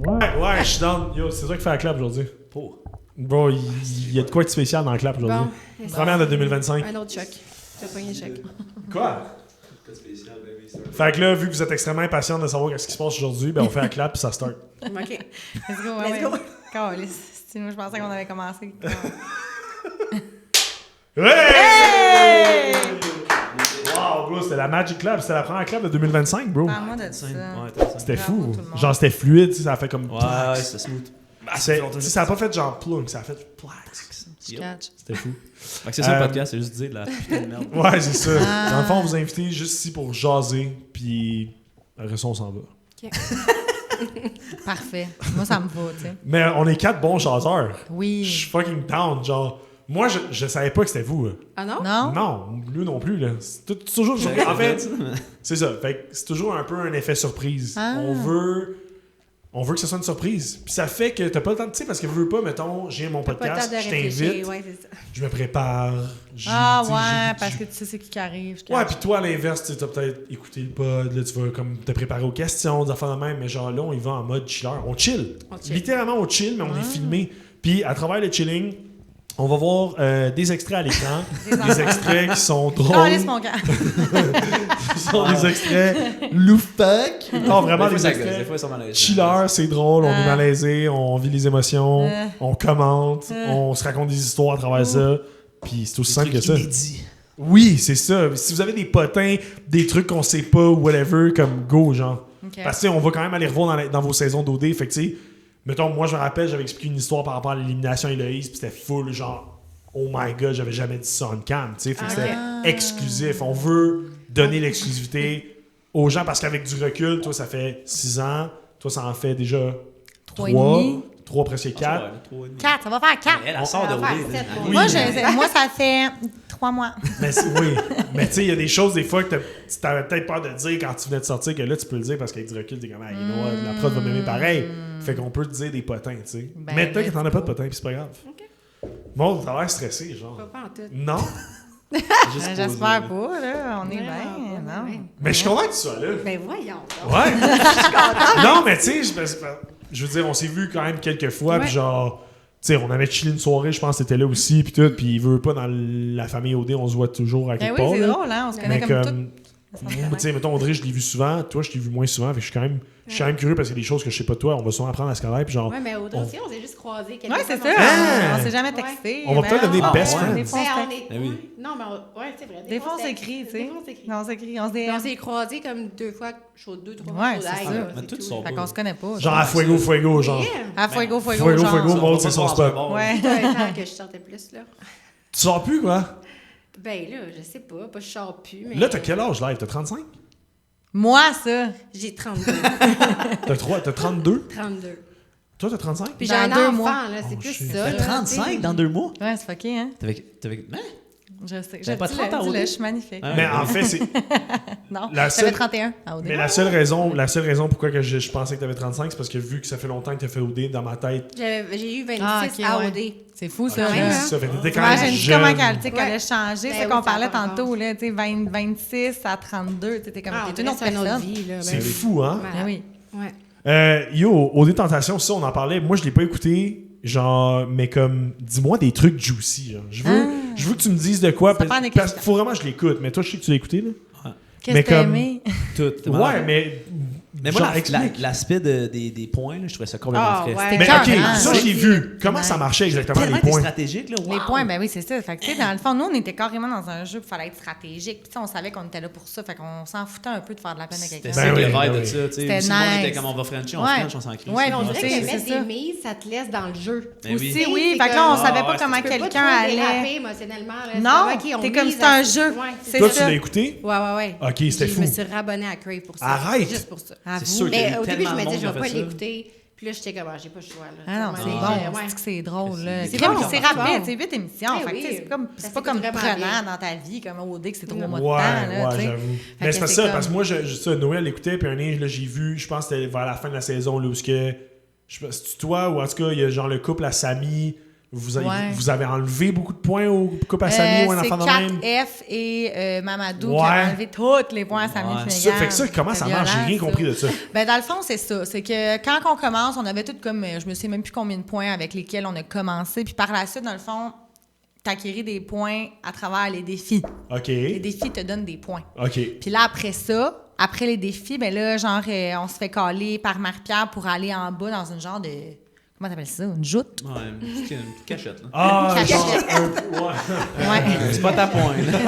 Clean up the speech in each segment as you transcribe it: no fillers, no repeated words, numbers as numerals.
Ouais, je suis down. Yo, c'est toi qui fais la clap aujourd'hui. Pour. Bro, il y a de quoi de spécial dans la clap aujourd'hui. Bon, Première de 2025. un autre choc. Tu as pogné le choc. Quoi? Pas spécial, baby. Fait que là, vu que vous êtes extrêmement impatient de savoir ce qui se passe aujourd'hui, ben on fait la clap puis ça start. OK. Let's go, Let's go. Moi, je pensais qu'on avait commencé. Hey! Wow, bro, c'était la Magic Clap. C'était la première clap de 2025, bro. Parle-moi de ça. Ouais, t'as ça. C'était Bravo, fou. tout le monde. Genre, c'était fluide, tu sais, ça a fait comme. Ouais, c'est smooth. Ça a pas fait genre plunk, ça a fait plax. Je catch. C'était fou. Fait que c'est ça le podcast, c'est juste dire de la putain de merde. Ouais, c'est ça. Dans le fond, on vous a invité juste ici pour jaser, puis après ça, on s'en va. Parfait. Moi, ça me va, tu sais. Mais on est 4 bons jaseurs. Je Oui. suis fucking down. Genre, moi, je savais pas que c'était vous. Ah non? Non? Non, lui non plus. Là. C'est toujours. En fait, c'est ça. Fait que c'est toujours un peu un effet surprise. Ah. On veut que ce soit une surprise. Puis ça fait que t'as pas le temps de. Tu sais, parce que veux pas, mettons, j'ai mon Pas le temps podcast, de je réfléchir. t'invite, Ouais, c'est ça. je me prépare. Ah tu sais, ouais, parce que tu sais ce qui arrive. je Ouais, catch. puis toi, à l'inverse, tu as peut-être écouté le pod, là, tu vas comme te préparer aux questions, des affaires de même, mais genre là, on y va en mode chiller. On chill. On chill. Littéralement, on chill, mais on est filmé. Puis à travers le chilling, on va voir des extraits à l'écran. Des extraits qui sont drôles. Calisse mon gars. Qui sont des extraits loufoques. Non, vraiment Des des fois, ça gosse, des extraits. fois, ils sont malaisés. Chiller, c'est drôle, on est malaisé, on vit les émotions, on commente, on se raconte des histoires à travers ça. Puis c'est aussi simple que ça. Oui, c'est ça. Si vous avez des potins, des trucs qu'on sait pas ou whatever, comme go, genre. Ok. Parce que tu sais, on va quand même aller revoir dans vos saisons d'OD. Fait que tu sais, mettons, moi je me rappelle, j'avais expliqué une histoire par rapport à l'élimination Héloïse, puis c'était full, genre, oh my god, j'avais jamais dit ça en cam, tu sais. Fait que c'était exclusif. On veut donner l'exclusivité aux gens parce qu'avec du recul, toi, ça fait 6 ans, toi, ça en fait déjà 3 et demi. 3 presque 4. 4, ça va faire 4. Elle sort de On va faire rouler. sept, Oui. Moi, ça fait 3 mois. Oui, mais tu sais, il y a des choses des fois que tu t'avais peut-être peur de dire quand tu venais de sortir, que là, tu peux le dire parce qu'avec du recul, t'es comme, la prod va m'aimer pareil. Fait qu'on peut te dire des potins, tu sais. Ben, mais peut-être que t'en as pas de let's go. potins, puis c'est pas grave. Bon, t'as l'air stressé, genre. Pas en tout. Non? J'espère pas, là. On est bien. Non. Mais je suis content que tu sois là. Ben voyons. donc. Ouais. Non, mais tu sais, je veux dire, on s'est vu quand même quelques fois, puis Ouais. genre, tu sais, on avait chillé une soirée, je pense que t'étais là aussi, puis tout, puis il veut pas dans la famille OD, on se voit toujours à Ben quelque oui, part. c'est là. drôle, hein. On se connaît Mais comme tout. comme, tu sais, mettons, Audrey, je l'ai vu souvent, toi, je t'ai vu moins souvent, fait que je suis quand même curieux parce qu'il y a des choses que je sais pas de toi, on va souvent apprendre à se connaître, puis genre, Ouais, mais Audrey aussi, on s'est juste croisés. quelques Ouais, c'est fois ça. dans- Ah! On s'est jamais texté. On va peut-être devenir best friends. Des fois, Ben, on on est... Ben oui. Non, mais ouais, c'est vrai. Des fois, on s'écrit, tu sais. Des fois, on s'écrit. Non, on s'écrit. On se Mais on DM. s'est croisés comme 2 fois, chaud 2-3 Ouais, fois. c'est chauds ça. d'ail, Mais c'est tout tout. sont Fait qu'on se connaît pas. genre à fuego, genre. Yeah. À fuego, Fuego, genre. fuego, Maud, c'est son spot. Ouais. C'était un temps que je sortais plus, là. Tu sors plus, quoi? Ben là, je sais pas je sors plus, mais... Là, t'as quel âge, live? T'as 35? Moi, ça. J'ai 32. T'as 32? 32. Toi, t'as 35? Puis j'ai Dans un 2 enfant, mois. là, c'est Oh, plus shit. ça. T'as là, 35 tu sais. dans 2 mois? Ouais, c'est fucké, hein. T'avais. Hein? Je sais. T'avais pas 30 ans, Dis-le, Audrey? je suis magnifique. Ouais. Mais en fait, c'est. Non, La j'avais seule- 31 à OD. Mais la seule raison pourquoi que je pensais que t'avais 35, c'est parce que vu que ça fait longtemps que t'as fait OD dans ma tête. J'ai eu 26 Ah, ok, à ouais. OD. C'est fou, ça. Ouais, là. hein. C'est ça, fait que t'étais quand même T'imagines jeune. comment qu'elle, tu sais, qu'elle Ouais. a changé, Ben c'est oui, qu'on ça parlait a pas tantôt, là, tu sais, 26 à 32, tu sais, t'es comme, Ah, t'es une autre c'est une autre personne. vie, là. ben C'est oui. fou, hein? Ben oui. Ouais. Yo, OD Tentation, ça, on en parlait. Moi, je l'ai pas écouté. Genre, mais comme, dis-moi des trucs juicy. Genre. Je veux que tu me dises de quoi. Ça prend des Parce qu'il questions. faut vraiment que je l'écoute. Mais toi, je sais que tu l'as écouté, là. Qu'est-ce Mais que t'as comme- aimé? Tout. Ouais, mais. Mais moi, genre, explique. l'aspect des points, là, je trouvais ça complètement Ah, frais. ouais. C'était Mais cœur, ok, hein, ça, je l'ai c'est- vu. Comment Ouais. ça marchait exactement, tellement les été points? stratégique, là. Les wow. points, ben oui, c'est ça. Fait que, tu sais, dans le fond, nous, on était carrément dans un jeu où il fallait être stratégique. Puis, tu sais, on savait qu'on était là pour ça. Fait qu'on s'en foutait un peu de faire de la peine à C'était quelqu'un. ça Ben le oui, vibe ben de oui. ça. tu sais. C'était Si le monde était nice. comme on va Frencher, on Ouais. French, on s'en crie. Ouais, Mais on puis dirait tu que sais, mettre c'est ça. des mises, ça te laisse dans le jeu. Ben Aussi, oui. oui. c'est Fait que là, on comme- savait Ah, pas ouais, comment Tu peux pas quelqu'un trop déraper allait. émotionnellement. Là. Non, C'est vrai, OK, on t'es comme mise c'est un à- jeu. Ouais, C'est Toi, ça. tu l'as écouté? Ouais. Ok, c'était Je fou. me suis rabonnée à Crave pour ça. Arrête! Juste pour ça. Avoue. sûr qu'il y a Mais eu au début, je tellement me de disais, je monde vais qui a pas fait ça. l'écouter. Puis là, j'étais comme, j'ai pas le choix. Là. Ah non, c'est Ouais. bon. Ouais. C'est que c'est drôle, là. C'est C'est comme, bon. c'est C'est rapide, bon. c'est vite émission. Eh Fait que, tu sais, oui. c'est comme, Ça c'est pas fait comme vraiment prenant bien. dans ta vie, comme OD, que c'est 3 Ouais, mois de temps, là, tu sais. j'avoue. Fait Mais que c'est pas c'est ça, comme- parce que moi, ça, Noël l'écoutait, puis un an, là, j'ai vu, je pense que c'était vers la fin de la saison, là, où ce que, c'est toi, ou en tout cas, il y a genre le couple à Samy, vous avez, Ouais. vous avez enlevé beaucoup de points au Coupe à Samy ou un c'est enfant de même? 4F et Mamadou qui Ouais. a enlevé tous les points à Samy Ouais. Ça, fait que ça, comment ça marche? J'ai rien compris de ça. Ben, dans le fond, c'est ça. C'est que quand on commence, on avait tout comme, je me sais même plus combien de points avec lesquels on a commencé. Puis par la suite, dans le fond, t'acquéris des points à travers les défis. OK. Les défis te donnent des points. OK. Puis là, après ça, après les défis, ben là, genre, on se fait caler par Marie-Pierre pour aller en bas dans une genre de... Comment t'appelles ça? Une joute? Ouais, une petite cachette, là. Ah, Cachette. genre, ouais. Ouais. C'est pas ta pointe, là.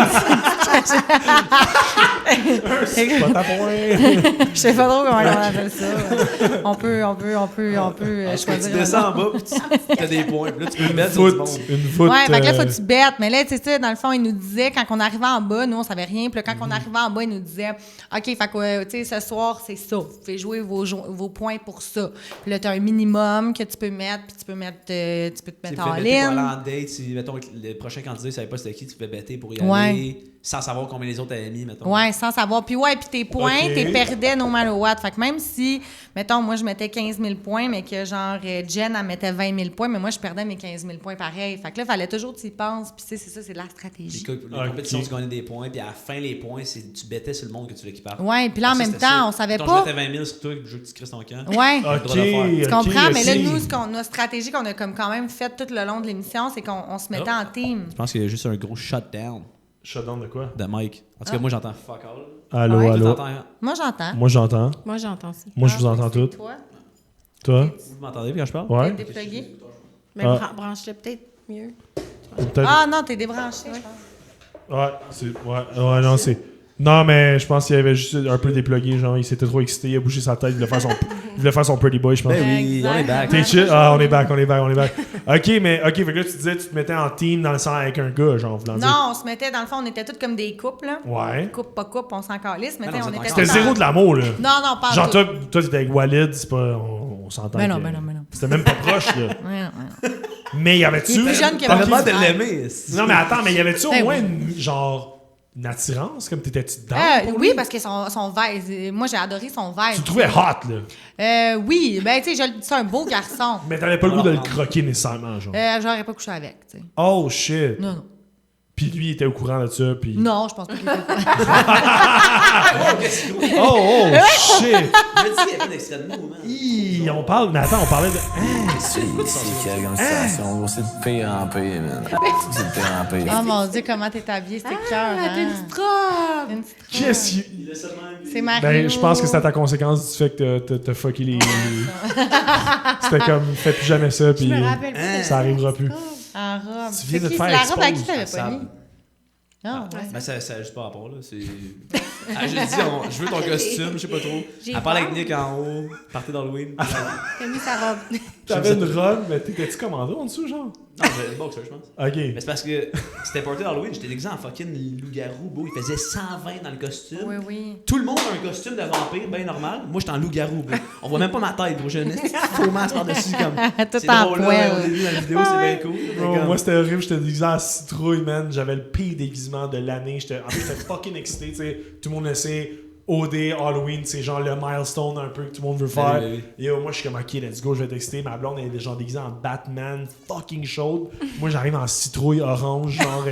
C'est pas ta point. Je sais pas trop comment on appelle ça. On peut Parce que choisir. tu descends en bas, puis tu as des points. Puis là, tu peux Une mettre sur du monde. foot. Une foot. Ouais, fait que là, faut que tu bêtes. Mais là, tu sais, ça, dans le fond, il nous disait, quand on arrivait en bas, nous, on savait rien. Puis là, quand on arrivait en bas, il nous disait, OK, fait que, tu sais, ce soir, c'est ça. Vous pouvez jouer vos points pour ça. Puis là, tu as un minimum que tu peux mettre, puis tu peux te mettre Tu en fais bêter pour aller ligne. en date. Si, mettons, le prochain candidat ne savait pas c'était qui, tu fais bêter pour y Ouais. aller sans savoir combien les autres avaient mis, mettons. Ouais, sans savoir. Puis ouais, puis tes points, OK. t'es perdais no matter what. Fait que même si, mettons, moi, je mettais 15 000 points, mais que genre, Jen, elle mettait 20 000 points, mais moi, je perdais mes 15 000 points pareil. Fait que là, fallait toujours que tu y penses. Puis tu sais, c'est ça, c'est de la Les, stratégie. les compétitions, tu gagnais des points, puis à la fin, les points, c'est tu bêtais sur le monde que tu l'équipares. Ouais, puis là, en même temps, on savait Quand pas. je mettais 20 000 sur toi, le jeu que tu crisses ton camp. Ouais. le OK. droit de faire. Tu comprends? Mais là, OK. nous, notre stratégie qu'on a comme quand même faite tout le long de l'émission, c'est qu'on se mettait en team. Je pense qu'il y a juste un gros shutdown Shutdown de quoi? de Mike. En tout cas, moi, j'entends fuck all. Allô, Ouais. Toi, allô. t'entends? Moi, j'entends. Moi, j'entends. Moi, j'entends ça. Moi, je vous entends c'est toutes. Toi, Toi? Vous m'entendez quand je parle? Ouais? t'es déplugué? Mais Ah. branche-le peut-être mieux. Peut-être. Ah non, t'es débranché, je pense. Ouais, c'est. Ouais, non, c'est. Non, mais je pense qu'il avait juste un peu déplugué, genre, il s'était trop excité, il a bougé sa tête, il voulait faire son pretty boy, je pense. Ben oui, Exact. on est back. T'es chill? Ah, on est back. OK, fait que là, tu disais, tu te mettais en team dans le sens avec un gars, genre, voulant dire. Non, on se mettait, dans le fond, on était tous comme des couples, là. Ouais. Couple, pas couple, on s'en calisse, mais Ah tu sais, non, on vous était êtes C'était tous en- zéro de l'amour, là. Non, non, pas Genre, tout. toi, t'étais avec Walid, c'est pas. On s'entend. Ben non, que- ben non, ben non. C'était même pas proche, là. Ouais, non, ouais, non. Mais y avait-tu. Il est plus jeune que T'aurais moi. pas de l'aimer. Non, mais attends, mais y avait-tu au Ben moins oui. une attirance, comme t'étais-tu dedans? pour Oui, lui? parce que son vibe, moi j'ai adoré son vibe. Tu le trouvais hot, là. Oui, ben tu sais, c'est un beau garçon. Mais t'avais pas le goût de le croquer nécessairement, genre. J'aurais pas couché avec, tu sais. Oh shit. Non, non. Puis lui, il était au courant de ça, puis. Non, je pense pas qu'il était Oh shit. Il m'a dit qu'il y avait d'extrait de nous, man. Hi, on parle. Mais attends, on parlait de. C'est comme situation. C'est de pire en pire, man. C'est de pire en pire. Oh mon Dieu, comment t'es habillée, c'était cœur. Ah, t'as une petite robe! Une petite robe. Qu'est-ce qui. C'est Mario. Ben, je pense que c'est à ta conséquence du fait que t'as fucké les. C'était comme, fais plus jamais ça, Je puis. me rappelle pas. Ça arrivera plus. En robe. Tu viens de te C'est faire la robe à qui expose. t'avais Ça- pas mis? Ah, ouais. Ben, ça a juste pas rapport, là. C'est. Ah, j'ai dit, je veux ton costume, je sais pas trop. J'ai Elle parle peur. avec Nick en haut, partez d'Halloween. T'as mis sa robe. T'avais une robe, mais t'étais-tu commandé en dessous, genre? Non, j'ai une boxer, je pense. Ok. Mais c'est parce que c'était party d'Halloween, j'étais déguisé en fucking loup-garou, beau. Il faisait 120 dans le costume. Oui, oui. Tout le monde a un costume de vampire, bien normal. Moi, j'étais en loup-garou, bro. On voit même pas ma tête, bro. J'ai un petit faux masque par-dessus, comme. Tout C'est en drôle, là, poêle. au début, dans la vidéo, c'est bien cool. Bro, Mais comme- moi c'était horrible, j'étais déguisé en citrouille, man. J'avais le pire déguisement de l'année. En plus, j'étais fucking excité, tu sais. Tout le monde le sait. OD, Halloween, c'est genre le milestone un peu que tout le monde veut faire. Oui, oui, Et moi, je suis comme, ok, let's go, je vais t'exciter. Ma blonde, elle est genre déguisée en Batman, fucking chaude. Moi, j'arrive en citrouille orange, genre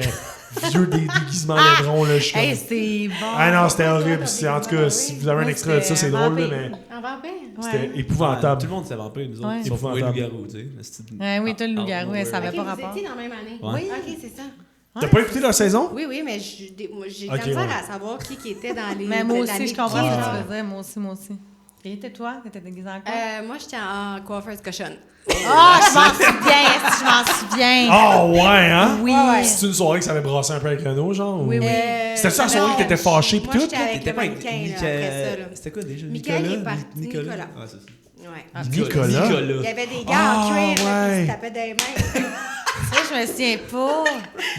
vieux déguisement laideron, là. Je suis comme. Hey, c'est bon. Ah non, c'était horrible. En tout cas, si vous avez un Moi, extrait de ça, c'est c'était drôle, là, vampire. mais En vampire? c'était Ouais. Ouais, épouvantable. tout le monde savait un peu, nous autres. Ouais. Sauf moi, le Épouvantable. loup-garou, tu sais. Mais c'était- Ouais, oui, toi, le loup-garou, Ah, elle savait Ok, pas vous rapport. étiez dans la même année? Ouais. Ok, c'est ça. T'as pas écouté leur saison? Oui, oui, mais j'ai de Ok, la misère ouais. à savoir qui était dans les. Mais moi dans aussi, les je comprends qui, ce que genre. tu veux dire. Moi aussi. Et toi? T'étais déguisée en quoi? Moi, j'étais en coiffeuse cochonne. Ah, je m'en souviens! Je m'en souviens! Oh, ouais, hein? Oui. Ouais. C'est une soirée que ça avait brassé un peu avec Renaud, genre? Oui, ou- oui. C'était ça la soirée non, que t'étais fâché pis moi, tout? j'étais avec T'étais le pas avec mannequin, là, Michael. après ça, là. C'était quoi déjà? Michael Nicolas? est parti. Nicolas. Nicolas. Ah, c'est ça. Ouais. Nicolas? Il y avait des gars Ah, en train, là, ouais. qui se tapaient des mains. Ça, je me souviens pas.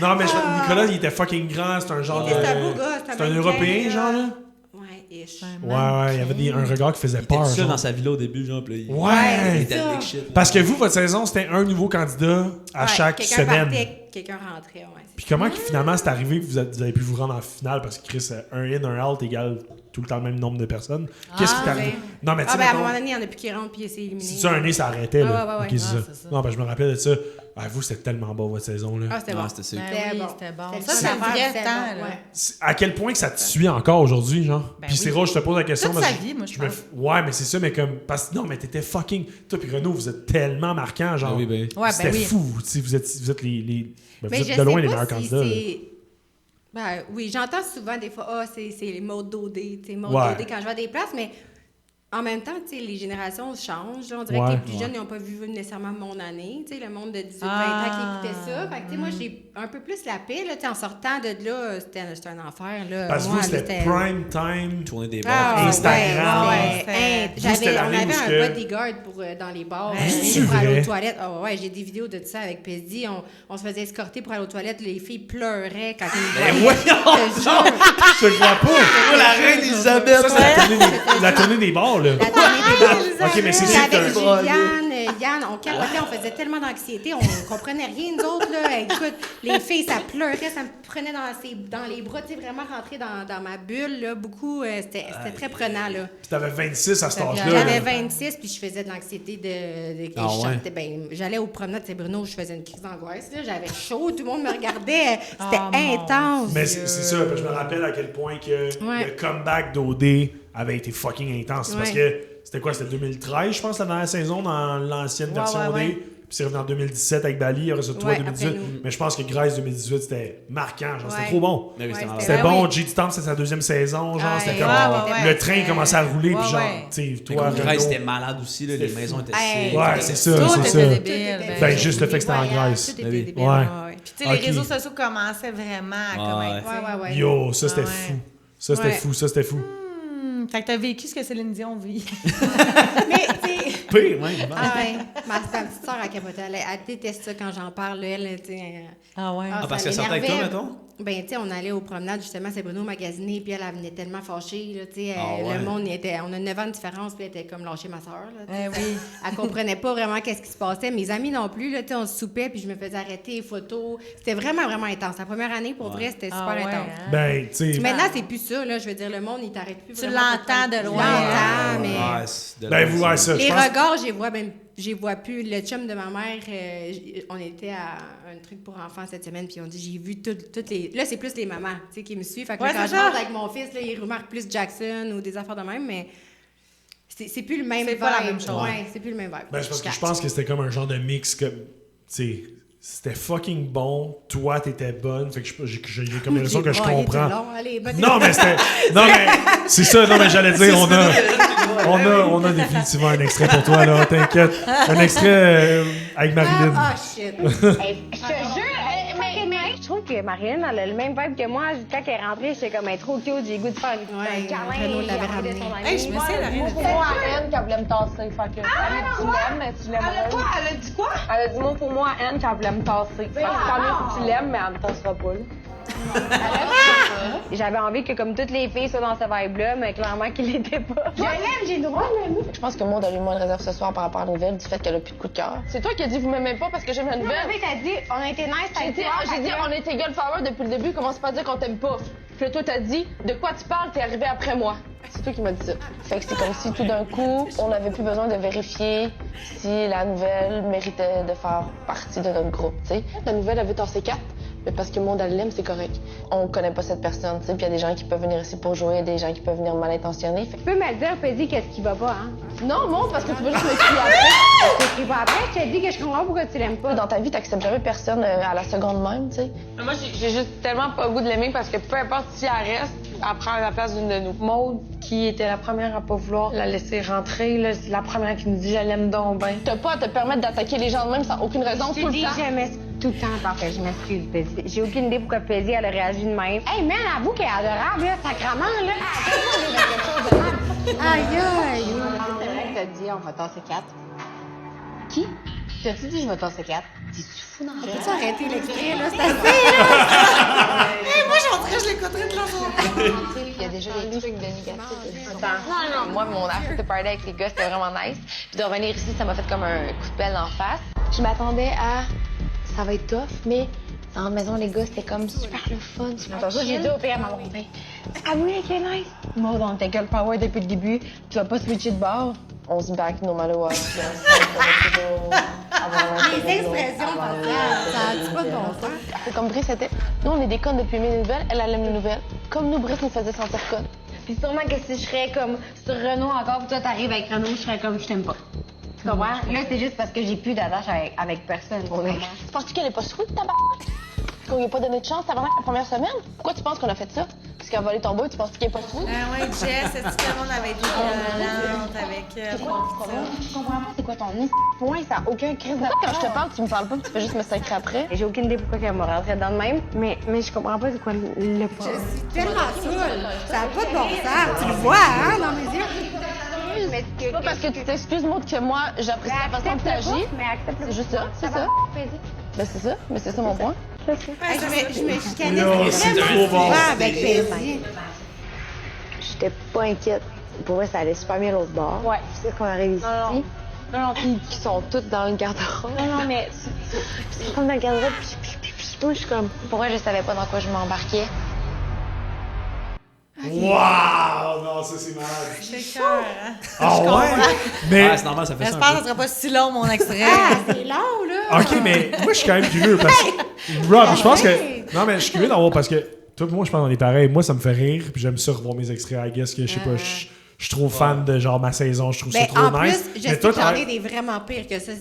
Non, mais Nicolas, il était fucking grand, c'est un genre de. C'était un beau gars, c'était un C'est un mannequin, Européen, là. genre, là? Ouais, ish. Ouais, il y avait un regard qui faisait Il était peur. tout seul genre. dans sa villa au début, genre, puis là, il Ouais! était ça. big shit. Parce que vous, votre saison, c'était un nouveau candidat à Ouais, chaque quelqu'un semaine. partait, quelqu'un rentrait, ouais. Puis comment finalement c'est arrivé que vous avez pu vous rendre en finale? Parce que Chris, un in, un out égale tout le temps le même nombre de personnes. Qu'est-ce qui t'arrive? ouais. Non, mais tu Ah, sais, ben, à un mettons, moment donné, il y en a plus qui rentrent, puis c'est éliminé. si ça, un nez, ça arrêtait. Là. Ah, ouais. Ok, c'est ça. c'est ça. Non, ben, je me rappelle de ça. Ah, vous, c'était tellement bon, votre saison. Là. Ah, c'était Ah, bon. c'était sûr. Ben C'était oui, bon. c'était bon. C'était Ça, le c'est fun le à faire, vrai c'était temps, bon, là. ouais. À quel point que ça te suit encore aujourd'hui, genre? Ben Puis c'est oui. rare, je te pose la question. Toute parce sa que vie, moi, je me pense. Ouais, mais c'est ça, mais comme. Parce que non, mais t'étais fucking. Toi, puis Renaud, vous êtes tellement marquants, genre. Ah oui, ben. Ouais, C'était ben oui. fou. Tu sais, vous êtes les ben, Mais vous je êtes de loin sais les pas meilleurs si candidats. là. c'est... Ben, oui, j'entends souvent des fois, c'est les modes d'OD, tu sais, modes Ouais. d'OD quand je vais à des places, mais en même temps, tu sais, les générations changent. Là. On dirait Ouais. que les plus jeunes n'ont pas vu nécessairement mon année, tu sais, le monde de 18-20 ans qui écoutait ça. Fait que, tu sais, moi, j'ai un peu plus la paix, là, tu sais, en sortant de là, c'était un enfer, là. Parce que Moi, vous, là, c'était prime time. Tourner des Ah, bars. Instagram. ouais. Vous, c'était On l'année avait où un que- bodyguard pour, dans les bars. C'est Pour aller vrai? aux toilettes. Ah ouais, j'ai des vidéos de ça avec Pesdi. On se faisait escorter pour aller aux toilettes. Les filles pleuraient quand ils nous voyaient. Je te jure. Je te crois pas. La reine Elisabeth! Ça, c'est la tournée des bars, là. La tournée des bars. Ok, mais c'est sûr Avec que. Yann, on capotait, on faisait tellement d'anxiété, on comprenait rien, nous autres, là. Écoute, les filles, ça pleurait, ça me prenait dans les bras, tu sais, vraiment rentrer dans ma bulle, là. Beaucoup, c'était très prenant, là. Puis t'avais 26 à cet âge-là. J'avais là. 26, puis je faisais de l'anxiété et Ah je ouais? chantais. Ben, j'allais au promenade, c'est Bruno, je faisais une crise d'angoisse, là. J'avais chaud, tout le monde me regardait. C'était Ah, mon intense. Mais c'est ça, parce que je me rappelle à quel point que Ouais. le comeback d'OD avait été fucking intense. C'est Parce Ouais. que c'était quoi? C'était 2013, je pense, la dernière saison dans l'ancienne version ouais, OD. ouais. Puis c'est revenu en 2017 avec Bali, après ça, toi, Ouais, 2018. après nous. Mais je pense que Grèce 2018, c'était marquant. Genre, c'était Ouais. trop bon. Mais oui, c'était Ouais, malade. C'était Ben bon. oui. J.D. Stamp, c'était sa deuxième saison. Genre, Ouais, c'était ouais, comme. ouais, le train c'était- commençait à rouler, puis Ouais, genre, ouais. tu sais, Mais toi, comme Grèce, Renaud- c'était malade aussi, là, les maisons étaient Hey, sick. Ouais, C'était c'est sick. ça, Tout c'est était ça. débile. Ben, juste le fait que c'était en Voyages, Grèce. tout était Ben oui. débile, Ouais. ouais. Puis, tu sais, Ok. les réseaux sociaux commençaient vraiment à comme Ouais. être, Ouais. Yo, ça, c'était Ah ouais. fou. Ça, c'était Ouais. fou. Ça, c'était fou. Fait que t'as vécu ce que Céline Dion vit. Mais, tu sais, Pire, ouais. ah ouais, ma petite soeur, elle capotait. Elle déteste ça quand j'en parle. Elle, tu sais. Ah ouais. Ah, parce ça qu'elle sortait avec toi, l'énervait. mettons? Ben, tu sais, on allait aux promenades, justement, c'est Bruno magasiner, puis elle venait tellement fâchée, là, tu sais. Ah ouais. Le monde, on a 9 ans de différence, puis elle était comme lâcher ma soeur, là, tu sais. Oui. Elle comprenait pas vraiment qu'est-ce qui se passait. Mes amis non plus, là, tu sais, on se soupait, puis je me faisais arrêter les photos. C'était vraiment, vraiment intense. La première année, pour vrai, c'était super Ah ouais, intense. hein? Ben, tu sais. Puis maintenant, c'est plus ça, là. Je veux dire, le monde, il t'arrête plus Tu vraiment pour l'entends te- de loin, Tu hein? l'entends, mais... Ouais, c'est de Ben, loin, vous, ouais, c'est- ça. Les je pense- regards, je les vois plus. Le chum de ma mère, on était à un truc pour enfants cette semaine, puis on dit, j'ai vu toutes les... Là, c'est plus les mamans, tu sais, qui me suivent. Fait que Ouais, là, quand c'est je ça. rentre avec mon fils, là, il remarque plus Jackson ou des affaires de même, mais c'est plus le même C'est vibe. pas la même chose. Ouais, c'est plus le même vibe. Ben, c'est parce que je pense que c'était comme un genre de mix comme. Tu sais, c'était fucking bon. Toi, t'étais bonne. Fait que j'ai comme l'impression que je comprends. Non, mais c'était. Non, mais. C'est ça, non, mais j'allais dire, on a définitivement un extrait pour toi, là. T'inquiète. Un extrait avec Marilyn. Ah, shit. Hey, je te jure, mais je trouve que Marianne, elle a le même vibe que moi. Quand elle est rentrée, j'étais comme, elle est trop cute, j'ai le goût de faire Ouais, un câlin. Renaud l'avait j'ai envie ramené. d'être son amie. Hey, je me sais, la reine. Pour moi, Anne, qu'elle voulait me tasser. Fait que, tu l'aimes, tu l'aimes. Elle a dit quoi? Elle a dit, moi, pour moi, Anne, qu'elle voulait me tasser. Fait que tant mieux si tu l'aimes, mais elle me tassera pas, là. J'avais envie que, comme toutes les filles, soient dans cette vibe-là, mais clairement qu'il l'était pas. Je l'aime, j'ai le droit de l'aimer. Je pense que Maud a eu moins de réserve ce soir par rapport à la nouvelle du fait qu'elle a plus de coup de cœur. C'est toi qui as dit vous m'aimez pas parce que j'aime la Non, nouvelle. mais t'as dit, on a été nice, t'as J'ai dit on était girl power depuis le début, commence pas à dire qu'on t'aime pas. Puis là, toi t'as dit de quoi tu parles, t'es arrivé après moi. C'est toi qui m'as dit ça. Fait que c'est comme si tout d'un coup, on n'avait plus besoin de vérifier si la nouvelle méritait de faire partie de notre groupe, tu sais. La nouvelle avait tassé 4. Mais parce que Maud, elle l'aime, c'est correct. On connaît pas cette personne, tu sais, puis il y a des gens qui peuvent venir ici pour jouer, des gens qui peuvent venir mal intentionnés. Fait que... Tu peux me dire, Pédi, qu'est-ce qui va pas, hein? Non, Maud, parce que tu veux juste me crier après. Je t'écris pas après, je te dis que je comprends pourquoi tu l'aimes pas. Dans ta vie, t'acceptes jamais personne à la seconde même, tu sais. Moi, j'ai juste tellement pas le goût de l'aimer parce que peu importe si elle reste, elle prend la place d'une de nous. Maud, qui était la première à pas vouloir la laisser rentrer, là, c'est la première qui nous dit « je l'aime donc ben ». T'as pas à te permettre d'attaquer les gens de même sans aucune raison Je tout te le dis, temps. tout le temps, parfait, je m'excuse, Pédi. J'ai aucune idée pourquoi Pédi, elle a réagi de même. Hey, man, avoue qu'elle est adorable, là, sacrement, là. Aïe, aïe. C'est vrai que t'as dit, on va tasser 4. Qui? T'as-tu dit, je vais tasser 4? T'es-tu fou dans la tête? Peux-tu arrêter l'extrait, là? C'est assez, là! Moi, j'en dirais, je l'écouterais de la soirée. Il y a déjà des trucs de négatifs. Moi, mon after the party avec les gars, c'était vraiment nice. Puis de revenir ici, ça m'a fait comme un coup de pelle en face. Je m'attendais à... Ça va être tough, mais dans la maison, les gars, c'était comme super le fun. Super Attends, ça, j'ai dit au pire à maman. Ah oui, elle est nice. Maud, on était girl power depuis le début. Tu vas pas switcher de bord. On se back no matter what. Puis on se back toujours avoir Les l'intérêt de l'autre, expressions, avoir ça l'intérêt n'a pas de bon sens. C'est comme Brice était. Nous, on est des connes depuis aimer les nouvelles. Elle aime les nouvelles. Comme nous, Brice nous faisait sentir connes. Puis sûrement que si je serais comme sur Renault encore, puis toi t'arrives avec Renault, je serais comme je t'aime pas. Tu comprends? Là, c'est juste parce que j'ai plus d'attache avec personne. Tu penses-tu qu'elle est pas sweet, tabarnak? Qu'on lui a pas donné de chance, tabarnak, la première semaine? Pourquoi tu penses qu'on a fait ça? Parce qu'elle a volé ton boy, tu penses qu'il est pas sweet? Ah ouais, Jess, est-ce que le monde avait été violente avec C'est quoi ton problème? Je comprends pas, c'est quoi ton point? Ça a aucun crise de... Quand je te parle, tu me parles pas, puis tu fais juste me sacrer après. J'ai aucune idée pourquoi elle m'a rentré dans le même, mais je comprends pas c'est quoi le problème. Tellement saoul. Ça n'a pas de bon sens. Tu le vois, hein, dans mes yeux. Mais C'est pas parce que tu t'excuses, Maud, que moi, j'apprécie la façon que tu agis. Mais accepte-le. C'est juste ça, c'est ça. Ben c'est ça mon point. Hey, je me chicanais Là, c'est vraiment trop bon. souvent avec Paisy. J'étais pas inquiète. Pour moi, ça allait super bien l'autre bord. Ouais. Tu sais qu'on arrive ici. Non, Qui sont toutes dans une garde-robe. non, mais c'est comme dans le garde-robe, puis moi, je suis comme... Pour vrai, je savais pas dans quoi je m'embarquais. Wow! Non, ça, c'est malade. J'ai cœur, hein? Ah ouais? Mais, Ouais, c'est normal, ça fait ça J'espère que un ça sera pas si long, mon extrait. Ah, c'est long, là. OK, mais moi, je suis quand même curieux parce que... Rob, je pense que... Non, mais je suis curieux d'avoir parce que... Toi et moi, je pense qu'on est pareil. Moi, ça me fait rire, puis j'aime ça revoir mes extraits. I guess que, je sais pas, je suis trop fan de genre ma saison, je trouve ça Ben, trop en nice. plus, je Mais sais toi, que j'en t'as- ai des vraiment pires que ça.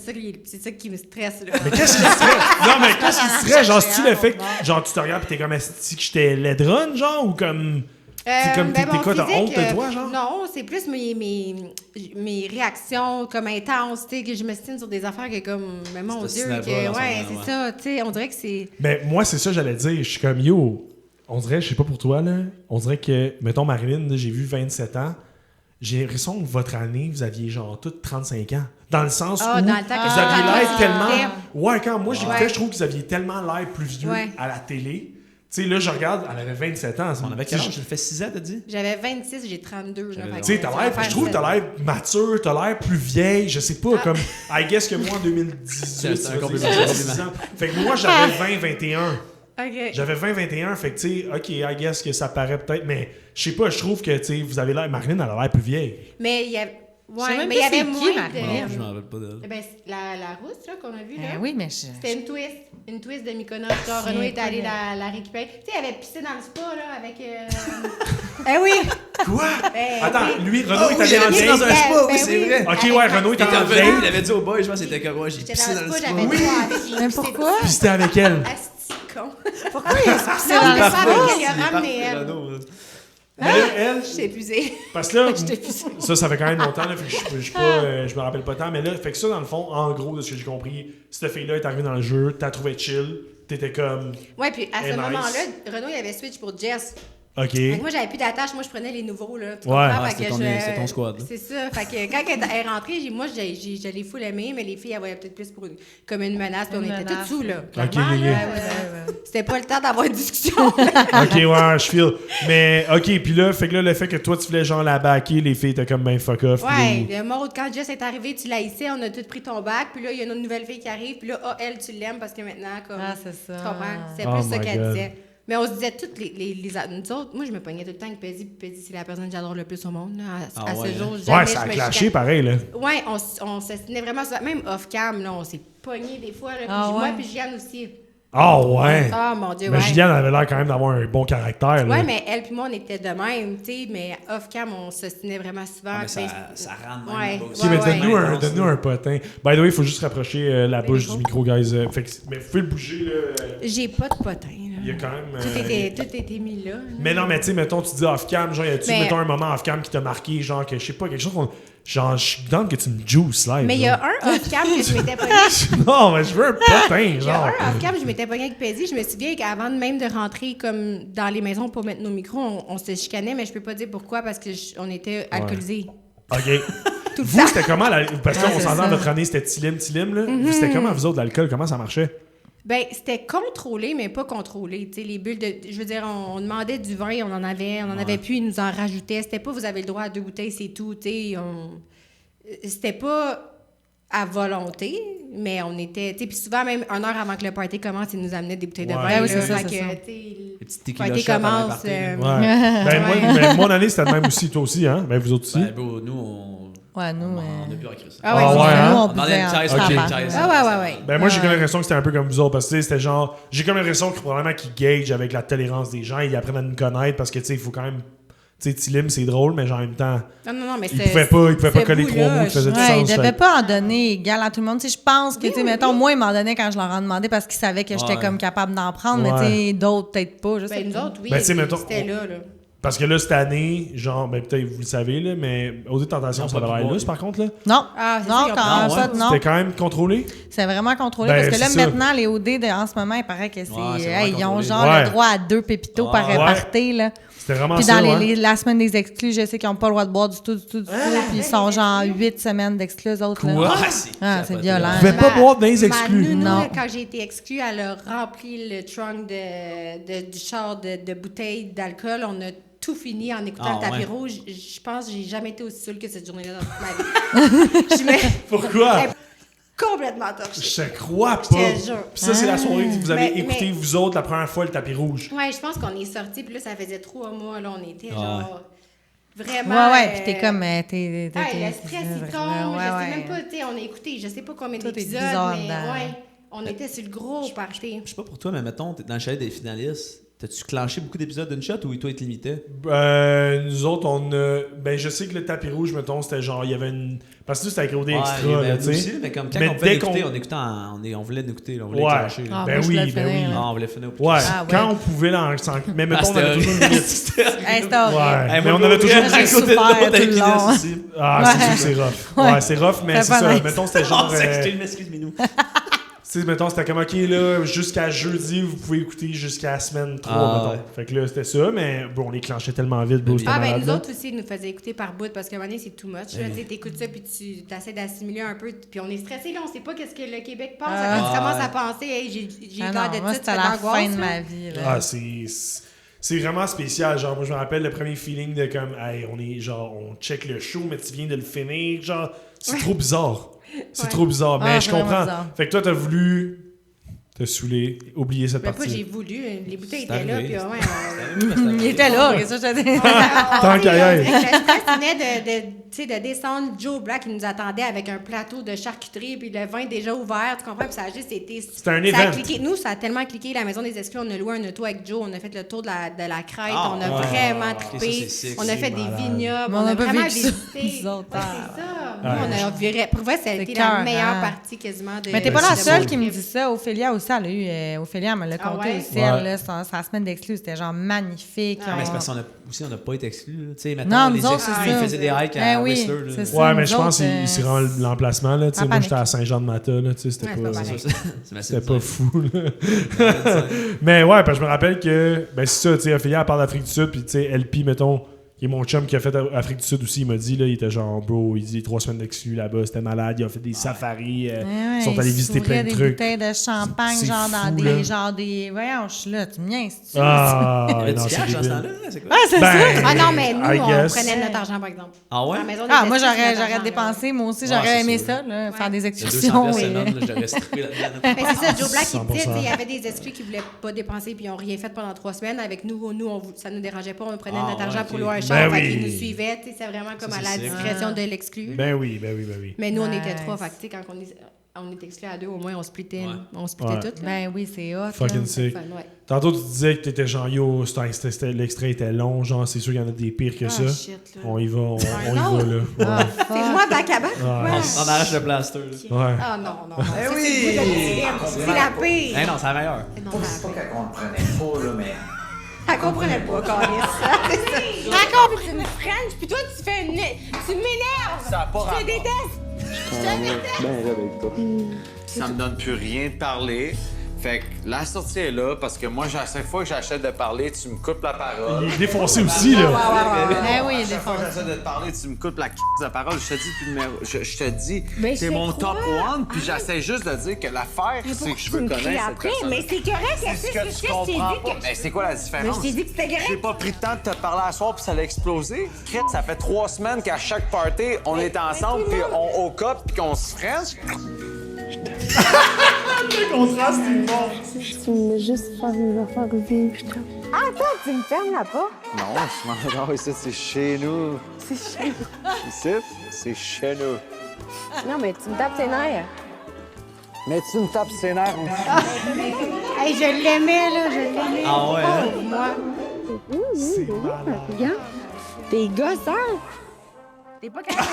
C'est ça qui me stresse, là. Mais qu'est-ce qui serait? Non, mais qu'est-ce qui serait? Genre, c'est-tu le fait que, genre, tu te regardes pis t'es comme, est-ce que j'étais laidronne, genre, ou comme. C'est comme, t'es mon quoi, t'as physique, honte de toi, genre? Non, c'est plus mes réactions comme intenses, tu sais, que je me stine sur des affaires que comme, mais mon C'est Dieu, cinéma, que, dans ce ouais, moment, c'est ça, tu sais, on dirait que c'est... Ben, moi, c'est ça, j'allais dire. Je suis comme, yo, on dirait, je sais pas pour toi, là, on dirait que, mettons, Marilyn, là, j'ai vu 27 ans. J'ai l'impression que votre année, vous aviez genre toutes 35 ans. Dans le sens où dans le temps que vous aviez quand l'air on tellement... écoutait. Ouais, quand moi j'écoutais, Ouais. je trouve que vous aviez tellement l'air plus vieux Ouais. à la télé. Tu sais, là, je regarde, elle avait 27 ans. On avait quel âge? Ça fait 6 ans, t'as dit? J'avais 26, j'ai 32, là. J'avais fait que Tu sais, ça t'as va l'air, faire je trouve que t'as l'air mature, t'as l'air plus vieille, je sais pas, comme, I guess que moi en 2018, C'est un compliment, ça c'est un fait 6 compliment. ans. Fait que moi, j'avais 20-21. OK. J'avais 20-21, fait que tu sais, ok, I guess que ça paraît peut-être, mais je sais pas, je trouve que, tu sais, vous avez l'air, Marilyn, elle a l'air plus vieille. Mais il y avait... Je sais Ouais, même mais il y pas avait c'est qui, moins Marilyn. Je de... m'en rappelle pas d'elle. Eh ben, c'est la rousse, là, qu'on a vue, là. Ben oui, mais je... C'était une twist de Mykonos. Quand Renaud est allé la récupérer. Tu sais, elle avait pissé dans le spa, là, avec... Eh oui! Quoi? Ben, Attends, oui. lui, Renaud est allé j'avais en dit veille. dans un Ben, spa, oui, ben c'est oui. vrai. Ok, ouais, Renaud était Il était en revenu, veille. il avait dit au boy, je pense que c'était comme moi, j'ai J'étais pissé dans dans le le spa, spa. j'avais trois avec. Mais pourquoi? Puis c'était avec elle. Asti con. Pourquoi il a pissé Non, dans mais le pas spa? avec elle, il a ramené elle. Mais là, elle, Je suis épuisée. parce que là, J'étais épuisée. ça fait quand même longtemps, là, fait que je suis pas, je me rappelle pas tant, mais là, fait que ça, dans le fond, en gros, de ce que j'ai compris, cette fille-là est arrivée dans le jeu, t'as trouvé chill, t'étais comme, Ouais, puis à ce nice. moment-là, Renaud, il avait switch pour Jess. ok. Fait que moi, j'avais plus d'attache. Moi, je prenais les nouveaux, là. Tu Ouais. comprends? Ah, Fait que c'était ton squad, là. C'est ça. Fait que quand elle est rentrée, je l'ai full aimée, mais les filles, elles voyaient peut-être plus comme une menace, puis on Une était toutes menace. sous, là. Ok, Clairement, ok. là, Ouais. C'était pas le temps d'avoir une discussion. Ok, ouais, je feel. Mais, ok, puis là, fait que là, le fait que toi, tu voulais genre la backer, les filles étaient comme ben fuck off. Ouais, puis- le mort quand Jess est arrivée, tu l'as haïssais, on a toutes pris ton bac, puis là, il y a une autre nouvelle fille qui arrive, puis là, elle, tu l'aimes parce que maintenant, comme. Ah, c'est ça. Tu comprends? C'est Oh plus ça my qu'elle God. disait. Mais on se disait toutes nous autres, moi, je me pognais tout le temps avec Pezzy, puis Pezzy, c'est la personne que j'adore le plus au monde, là, à ouais, ce jour. Ouais, Jamais ça a je me clashé chicanais. pareil, là. Ouais, on s'estinait vraiment souvent. Même off-cam, là, on s'est pogné des fois. Là, puis Ah moi, ouais? puis Gianne aussi. Ah ouais. Ah, mon Dieu, Mais ouais. Gillian avait l'air quand même d'avoir un bon caractère, là. Ouais, mais elle puis moi, on était de même, tu sais, mais off-cam, on s'ostinait vraiment souvent. Ah, mais puis ça rentre Ouais. même pas Ok, aussi. mais Ouais, donne-nous un potin. By the way, il faut juste rapprocher la bouche micro. du micro, guys. Fait que, mais vous pouvez le bouger, là. J'ai pas de potin, là. Il y a quand même. Tout était mis là. Mais non, mais tu sais, mettons, tu dis off-cam, genre, y a-tu, Mais- mettons, un moment off-cam qui t'a marqué, genre, que je sais pas, quelque chose qu'on. Genre, je suis dedans que tu me juices live. Mais il y a genre. un off-cam que je m'étais pogné. Non, mais je veux un potin, Il y a genre. un off-cam, je m'étais pogné avec Pezzy. Je me souviens qu'avant même de rentrer comme dans les maisons pour mettre nos micros, on se chicanait, mais je peux pas dire pourquoi parce que on était alcoolisés. Ok. Tout le Vous, temps. c'était comment, parce qu'on c'est s'entend, ça. votre année, c'était Tilim, là. Vous, c'était comment, vous autres, l'alcool, comment ça marchait? Ben, c'était contrôlé, mais pas contrôlé. Tu sais, les bulles de. Je veux dire, on demandait du vin, on en avait plus, ils nous en rajoutaient. C'était pas, vous avez le droit à 2 bouteilles, c'est tout. Tu sais, c'était pas à volonté, mais on était. Tu sais, puis souvent, même 1 heure avant que le party commence, ils nous amenaient des bouteilles de Ouais. vin. Ben oui, là, c'est ça, fait c'est que, ça. tu sais, Les petites tequila Ouais, shots avant le commence, party. euh, Ouais. Ben, mon année, c'était le même aussi, toi aussi, hein? Ben, vous autres aussi. Ben, bro, nous, on Ouais, nous. a bu à Chris. Ah ouais, Ah c'est ouais, ça. hein? Nous, on On demandait buvait une en chaise, Ok. une chaise. Ah ouais. Ben, moi, j'ai comme l'impression que c'était un peu comme vous autres, parce que c'était genre. J'ai comme l'impression que probablement qu'ils gagent avec la tolérance des gens, ils apprennent à nous connaître, parce que, tu sais, il faut quand même. Tu sais, Tilim, c'est drôle, mais genre, en même temps, Non, mais il pouvait pas coller 3 mots qui faisaient du Ouais, sens. ils fait devaient que- pas en donner égal à tout le monde. Tu sais, je pense que, tu sais, mettons, moi, ils m'en donnaient quand je leur en demandais parce qu'ils savaient que j'étais Ouais. comme capable d'en prendre, Ouais. mais tu sais, d'autres, peut-être pas. Je sais Ben, nous pas. autres, oui. Ben, tu sais, mettons, c'était là. Parce que là, cette année, genre, ben peut-être vous le savez, là, mais aux Tentations, Non, ça pas devrait du être bois. là, par contre, là. Non, Ah, c'est non, ça, ils ont quand pas- même pas, non. C'était quand même contrôlé. C'est vraiment contrôlé Ben, parce que là, c'est ça. maintenant, les OD en ce moment, il paraît que c'est. c'est vraiment Ils ont contrôlé. genre Ouais. le droit à 2 pépitos par Ouais. party, là. C'était vraiment Puis ça, dans ouais. la semaine des exclus, je sais qu'ils n'ont pas le droit de boire du tout. Puis ils sont genre 8 semaines d'exclus, eux autres. Là. Quoi? C'est violent. Vous pouvez pas boire dans les exclus. Ma nounou, Non. là, quand j'ai été exclue, elle a rempli le trunk du char de bouteilles d'alcool. On a tout fini en écoutant Ah, le tapis ouais. rouge. Je pense que j'ai jamais été aussi seule que cette journée-là dans toute ma vie. Je me Pourquoi? complètement torchée. Je te crois pas. Je te jure. Puis ça, c'est la soirée que vous avez Mais- écouté, vous autres, la première fois, le tapis rouge. Ouais, je pense qu'on est sortis, puis là, ça faisait 3 mois, là, on était genre Ouais, vraiment. ouais, puis t'es comme. T'es, Ah, le stress, il tombe. Ouais, je sais ouais. même pas, tu sais, on a écouté, je sais pas combien Tout est d'épisodes, bizarre mais dedans. ouais, on était sur le gros party. Je sais pas pour toi, mais mettons, t'es dans le chalet des finalistes. T'as-tu clenché beaucoup d'épisodes d'une shot ou toi, il te limitait? Nous autres, on a. Ben, je sais que le tapis rouge, mettons, c'était genre, il y avait une. Parce que nous, c'était avec OD Extra, mais là, nous tu aussi, sais. mais comme quand Mais on pouvait dès l'écouter, qu'on- on écoutait, on voulait l'écouter, là, on voulait Ouais. clencher. là. Ah, Ben moi, je oui, le ben faisais, oui. là. Non, on voulait finir au plus. Ouais, Ah, ouais. quand on pouvait, là, mais mettons, on avait toujours une limite. Hey, c'était horrible. Ouais, Hey, mais moi, on avait toujours j'ai une à côté de souffert l'autre tout le avec long. Inès aussi. Ah, c'est sûr que c'est rough. Ouais, c'est rough, mais C'est c'est pas ça. nice. Mettons, c'était Oh, genre. c'est que je m'excuse, Minou. Tu sais, mettons, c'était comme, OK, là, jusqu'à jeudi, vous pouvez écouter jusqu'à la semaine 3, Ah, mettons. ouais. Fait que là, c'était ça, mais bon, on les clenchait tellement vite, bro, c'était Ah, ben malade, nous là. autres aussi, ils nous faisaient écouter par bout parce qu'à un moment donné, c'est too much. Tu sais, t'écoutes ça, puis tu essaies d'assimiler un peu, puis on est stressé, là, on sait pas qu'est-ce que le Québec pense. Ah. Quand tu commences à penser, hey, j'ai Ah peur non, de moi, ça, tu c'était fais de la l'angoisse, fin de là. ma vie. Là. Ah, c'est vraiment spécial. Genre, moi, je me rappelle le premier feeling de comme, hey, on est genre, on check le show, mais tu viens de le finir. Genre, c'est trop bizarre. C'est Ouais. trop bizarre. Mais Ah, je vraiment comprends. bizarre. Fait que toi, t'as voulu te saouler, oublier cette Mais pas, partie. j'ai voulu. Les bouteilles C'est étaient là, arrivé. puis ouais. Il était là, qu'est-ce que je te dis? Tant qu'à y être. Le stress venait de descendre. Joe Black, il nous attendait avec un plateau de charcuterie, puis le vin déjà ouvert, tu comprends? Puis ça a juste été. C'était un ça a event. cliqué. Nous, ça a tellement cliqué. La Maison des Exclus, on a loué un auto avec Joe, on a fait le tour de la crête, Ah, on a ouais. vraiment Ok, ça, trippé. c'est sick, On a c'est fait des malade. vignobles, Mais on a pas vraiment vécu ça, visité. nous autres. Ouais, c'est ça. Ouais. Nous, on a viré. Pour vrai, ça a C'est été cœur, la meilleure hein. partie quasiment de. Mais t'es Ben, pas la c'est seule cool. qui me dit ça. Ophélia aussi, elle a eu. Ophélia me l'a Ah conté ouais? aussi. Ouais. Elle, là, sa semaine d'exclus, c'était genre magnifique. Ah, Mais On- c'est parce qu'on n'a pas été exclus. là. Tu sais, Non, maintenant, nous les autres, exclus, c'est ils ça. faisaient des hikes Ben à oui, Whistler. là. c'est ça. Ouais, mais nous je pense autres, qu'il c'est vraiment l'emplacement, là. Tu sais, en moi, j'étais à panique. Saint-Jean-de-Mata, là. Tu sais, c'était Ouais, c'est pas. pas pareil. C'est massif. C'était pas fou, là. Mais ouais, parce que je me rappelle que, ben c'est ça, tu sais, Ophélia, elle parle d'Afrique du Sud, puis tu sais, LP, mettons, qui est mon chum qui a fait Afrique du Sud aussi, il m'a dit, là, il était genre, bro, il dit 3 semaines d'exclus là-bas, c'était malade, il a fait des safaris, Ouais, ils sont allés ils visiter plein de s'ouvraient trucs. des bouteilles de champagne, C'est genre dans fou, des. là. Genre des. Voyons, je suis là, tu me niaises. Ah, Il y avait non, du c'est cash dans ce débile. temps-là, c'est quoi? c'est Ben, Ah non, mais nous, I on guess. prenait notre argent, par exemple. Ah ouais? À la Maison des Ah, moi, Exclus, j'aurais notre argent, dépensé. Moi aussi, Ouais, j'aurais c'est aimé sûr. ça, là, faire des Le 200 excursions. piastres et- semaine, là, j'aurais strippé là-dedans. Mais c'est ça, Joe Black, il 100%. disait, tu sais, il y avait des exclus qui voulaient pas dépenser puis ils ont rien fait pendant 3 semaines. Avec nous, ça nous dérangeait pas. On prenait Ah, notre argent ouais, pour ok. louer un Ben char. oui. Fait qu'ils nous suivaient. Tu sais, c'est vraiment comme Ça, à c'est la sick. discrétion de l'exclu. Ben oui, ben oui, ben oui. Mais nous, on était Nice. 3. Fait que, tu sais, quand on est exclus à 2, au moins, on splittait Ouais. tout. là. Ben oui, c'est hot. Fucking là. sick. Fun, ouais. Tantôt, tu disais que t'étais genre, yo, l'extrait était long, genre, c'est sûr qu'il y en a des pires que Ah, ça. shit, là. On y va, on y non. va, là. Ouais. Ah, C'est fuck. moi, back à back. On arrache le plaster. là. Ouais. Ah non, non. Eh Ça, c'est oui! le goût de l'hygiène. C'est la pire. Eh non, c'est la meilleure. Non, Pas c'est la pire. qu'elle comprenait pas, là, mais. Elle comprenait pas, Carlis. D'accord, puis tu me French, puis toi, tu fais une. Tu m'énerves! Ça a pas Je te déteste! Ça me donne plus rien de parler. Fait que la sortie est là parce que moi, à chaque fois que j'achète de parler, tu me coupes la parole. Il est défoncé aussi, là. Ben oui, À il est chaque fois que défoncé. j'essaie de te parler, tu me coupes la de parole. Je te dis, puis je te dis, Mais c'est je mon te top crois. one, puis j'essaie juste de dire que l'affaire, c'est que je veux connaître cette après, personne. mais c'est correct, C'est ce que tu je t'ai comprends dit pas. que... Mais c'est quoi la Mais différence? je t'ai dit que c'était J'ai correct. pas pris le temps de te parler à soir puis ça l'a explosé. Chris, ça fait 3 semaines qu'à chaque party, on est ensemble puis on cop puis qu'on se french. Tu voulais juste faire une affaire vivre, je t'aime. Attends, tu me fermes la porte? Non, je m'en vais ici, c'est chez nous. C'est chez nous. Ici, c'est chez nous. Non, mais tu me tapes tes nerfs. Mais tu me tapes ses nerfs aussi. Hey, je l'aimais, là, je l'aimais. Ah ouais, hein? Pauvre moi. C'est malade. Regarde, t'es gossant. T'es pas capable.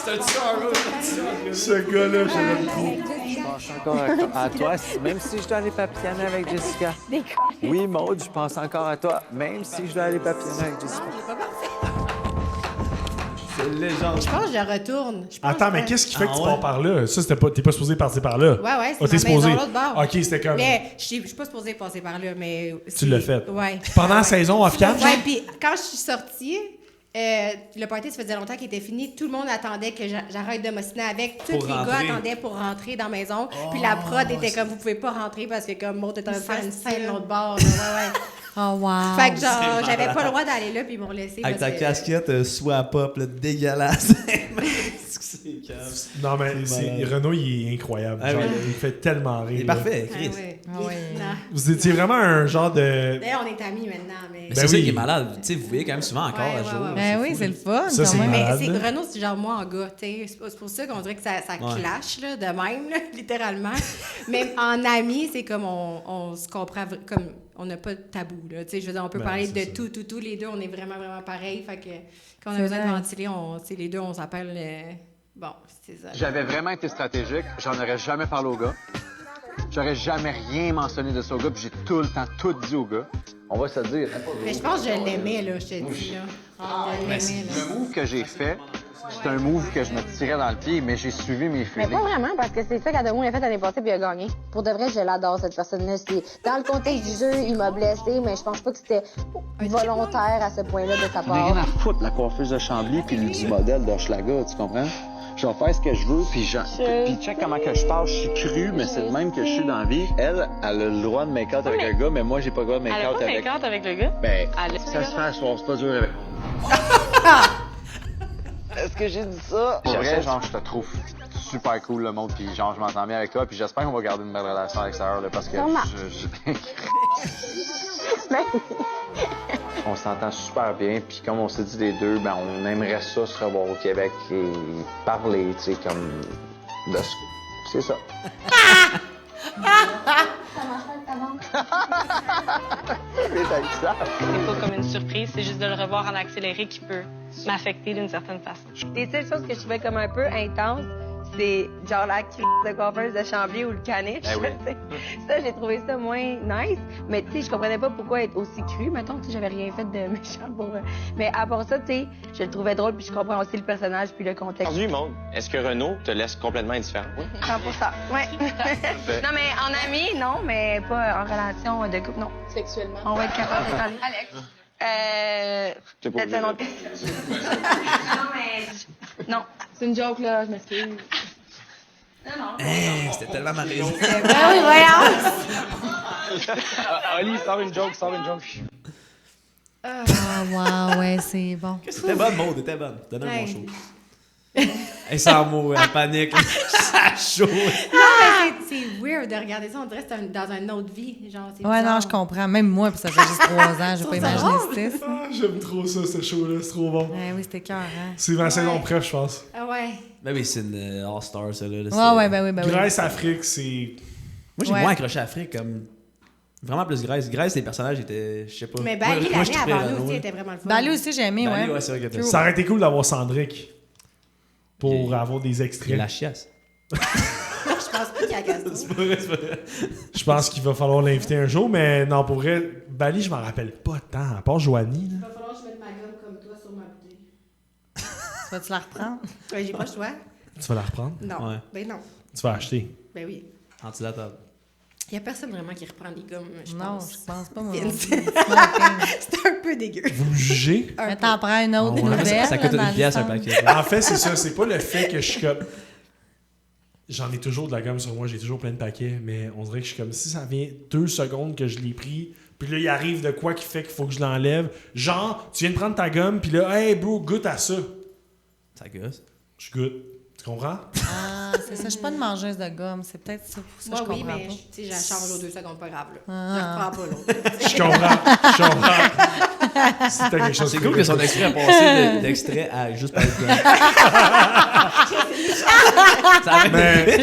C'est un tueur, Ce gars-là, je l'aime trop. Je pense encore à toi, même si je dois aller papillonner avec Jessica. Oui, Maud, je pense encore à toi, même si je dois aller papillonner avec Jessica. C'est une légende. Je pense que je retourne. Je pense Attends, que- mais qu'est-ce qui fait que Ah tu ouais? pars par là? Ça, t'es pas supposé partir par là. Ouais, ouais, Ah, t'es c'est ma maison supposé. l'autre bord. OK, c'était comme... Mais je suis pas supposée passer par là, mais... Tu l'as fait. Ouais. Pendant la Ouais. saison off-cam, genre? Ouais, puis quand je suis sortie, le party, ça faisait longtemps qu'il était fini. Tout le monde attendait que j'arrête de m'ostiner avec. Tous Pour les rentrer. gars attendaient pour rentrer dans la maison. Puis la prod était comme, vous pouvez pas rentrer parce que comme Maud était en train de faire une scène de l'autre bord. là. Ouais, ouais. Oh, wow. Fait que genre, j'avais pas le droit d'aller là, puis ils m'ont laissé. Avec ta parce que- casquette soit pop, là, dégueulasse. C'est cave. Non, mais C'est malade. Renaud, il est incroyable. Ah Genre, oui. il fait tellement rire. Il est là. parfait, Ah Chris. ouais. Ah ouais. Non. Vous étiez vraiment un genre de... D'ailleurs, on est amis maintenant, mais... Mais Ben c'est ça oui. qui est malade. Tu sais, vous voyez quand même souvent encore Ouais, à ouais, jour. ouais. Ben oui, fou, c'est là. le fun. Ça, quand c'est même. malade. Mais là. Renaud, c'est genre moi en gars, tu sais. C'est pour ça qu'on dirait que ça Ouais. clash, là, de même, là, littéralement. Mais en amis, c'est comme on se comprend, comme on n'a pas de tabou, là. Tu sais, je veux dire, on peut Ben, parler c'est de ça. tout. Les deux, on est vraiment pareils. Fait que quand on a C'est besoin de vrai. ventiler, tu sais, les deux, on s'appelle... Bon, c'est ça. J'avais vraiment été stratégique, j'en aurais jamais parlé au gars. J'aurais jamais rien mentionné de ça au gars, puis j'ai tout le temps tout dit au gars. On va se le dire. Mais je pense que je l'aimais, là, je te dis, là. Je l'aimais, là. Le move que j'ai fait, c'est un move que je me tirais dans le pied, mais j'ai suivi mes Mais feelings. pas vraiment, parce que c'est ça qu'Adamo a fait l'année passée puis il a gagné. Pour de vrai, je l'adore, cette personne-là. Dans le contexte du jeu, il m'a blessé, mais je pense pas que c'était volontaire à ce point-là de sa J'en ai rien part. à foutre, la coiffeuse de Chambly puis du modèle d'Hochelaga, tu comprends? Je vais faire ce que je veux, puis check comment que je parle, je suis cru, mais c'est le même que je suis dans la vie. Elle a le droit de make-out avec le gars, mais moi, j'ai pas le droit de make-out avec... avec le gars? Ben, ça se fait à soir, c'est pas dur avec... Est-ce que j'ai dit ça? Pour vrai, genre, je te trouve super cool, le monde, puis genre, je m'entends bien avec toi, puis j'espère qu'on va garder une belle relation à l'extérieur, là, parce que Sûrement. on s'entend super bien, puis comme on s'est dit les deux, ben, on aimerait ça se revoir au Québec et parler, tu sais, comme... de ce... C'est ça. C'est pas comme une surprise, c'est juste de le revoir en accéléré qui peut m'affecter d'une certaine façon. Les seules choses que je trouvais comme un peu intense, c'est genre la crise de coiffeuse de Chambly ou le caniche. Eh oui. tu sais. Ça, j'ai trouvé ça moins nice. Mais tu sais, je comprenais pas pourquoi être aussi cru. Mettons, tu sais, j'avais rien fait de méchant pour... Mais à part ça, tu sais, je le trouvais drôle, puis je comprends aussi le personnage, puis le contexte. Aujourd'hui, Maud, est-ce que Renaud te laisse complètement indifférent? 100%. Ouais. Non, mais en ami, non, mais pas en relation de couple, non. Sexuellement. On va être capable de parler. Alex. T'es pas Peut-être un autre. Non, mais... Non. C'est une joke, là, je m'excuse. Hey, c'était tellement ma raison. Ah oui, voyons! Oli, sors une joke. Ah, wow, ouais, c'est bon. C'était bonne, Maud, c'était bonne. Donne un bon Ouais. show. Elle sans mots, elle panique. Ça chaud. Non, mais c'est weird de regarder ça. On dirait que c'est dans une autre vie. Genre, c'est Ouais, non, bizarre. je comprends. Même moi, puis ça fait juste 3 ans, j'ai pas trouve ça imaginé drôle. c'était ça. Ah, j'aime trop ça, ce show-là. C'est trop bon. Ouais, oui, c'était cœur, hein. C'est ma saison preuve, je pense. Ah ouais. Ben oui, c'est une All-Star, ça, là. Ouais, ouais, ben oui, ben oui. Grèce, Afrique, c'est... Moi, j'ai Ouais. moins accroché à Afrique, comme. Vraiment plus Grèce. Grèce, les personnages étaient. Je sais pas. Mais Moi, Bali, moi, je l'année trippais avant Renaud, nous aussi, là. était vraiment le fun. Ben, lui aussi, j'ai aimé, Bali, ouais. ouais, c'est vrai que t'as Ça aurait été cool d'avoir Sandrick pour Il- avoir des Il y a extraits. la chiasse. Je pense pas qu'il y a Gaston. C'est pas vrai, c'est pas vrai. Je pense qu'il va falloir l'inviter un jour, mais non, pour vrai, Bali, je m'en rappelle pas tant, à part Joanie. Là. Il va falloir que je mette ma gomme comme toi sur ma bouteille. Vas-tu la reprendre? Ouais, j'ai pas le choix. Tu vas la reprendre? Non. Ouais. Ben non. Tu vas acheter. Ben oui. Antilatable. Il y a personne vraiment qui reprend les gommes, je Non, pense. je pense pas, moi. Vince. C'est pas la peine. C'est un peu dégueu. Vous me jugez? Un Mais peu. t'en prends une autre Ah ouais. nouvelle. Ça coûte là, dans une le pièce un sens. paquet. En fait, c'est ça. C'est pas le fait que je suis comme... J'en ai toujours de la gomme sur moi, j'ai toujours plein de paquets, mais on dirait que je suis comme si ça vient 2 secondes que je l'ai pris, puis là, il arrive de quoi qui fait qu'il faut que je l'enlève. Genre, tu viens de prendre ta gomme, puis là, hey bro, goûte à ça. Ça gosse. Je goûte. Tu comprends? Ah, c'est ça. Je suis pas une mangeuse de gomme. C'est peut-être ça pour ça que Moi, je oui, comprends mais pas. je la change aux 2 secondes, pas grave. Là. Ah. Je reprends pas l'autre. Je comprends. C'était quelque chose C'est cool que son extrait a passé d'extrait à juste parler de gomme. Mais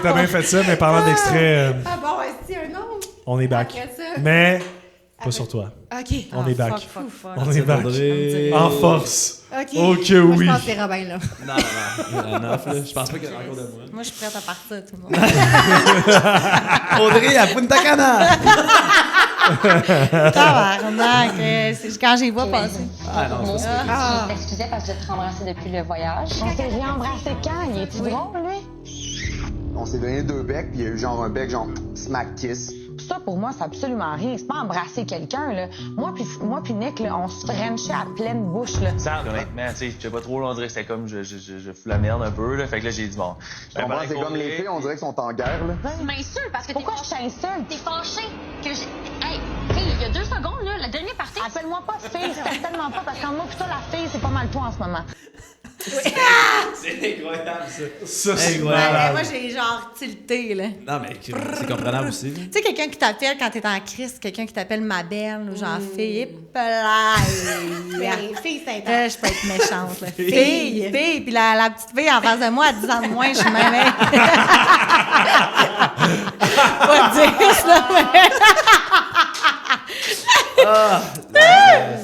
t'as bien fait ça, mais parlant d'extrait, Ah bon, c'est un nom. on est back. Après ça. Mais pas sur toi. OK. On est back. Fuck. On est back. Audrey. En force. OK. Oh que Moi, oui. je pense que c'est Robin, là. Non. Je pense pas qu'il y en a encore de moi. Moi, je suis prête à partir, tout le monde. Audrey à Punta Cana! Tabarnak. Quand j'y vois passer. Ah non, ça c'est... Ah. T'excusais parce que vous êtes embrassé depuis le voyage. On s'est réembrassé quand? Il est-tu drôle, lui? On s'est donné 2 becs, puis il y a eu genre un bec, genre smack kiss. Ça, pour moi, c'est absolument rien. C'est pas embrasser quelqu'un, là. Moi puis Nick, là, on se frenchait à pleine bouche, là. Ça, honnêtement, tu sais, je sais pas trop, là, on dirait que c'était comme je fous la merde un peu, là. Fait que là, j'ai dit, bon. Tu comprends? C'est comme les filles, on dirait qu'ils sont en guerre, là. Tu m'insultes parce que pourquoi je t'insulte? T'es fâché que j'ai... Hey, fille, il y a 2 secondes, là, la dernière partie... Appelle-moi pas fille, certainement pas, parce que moi pis toi, la fille, c'est pas mal toi en ce moment. C'est incroyable, ça. Ça, c'est Ouais, malade. moi, j'ai genre tilté, là. Non, mais c'est comprenable aussi. Tu sais, quelqu'un qui t'appelle quand t'es en crise, quelqu'un qui t'appelle ma belle ou genre fille, et play. Mais fille, c'est intense. Je peux être méchante, là. Fille. Puis la petite fille en face de moi, à 10 ans de moins, je suis même. Pas 10, là, mais.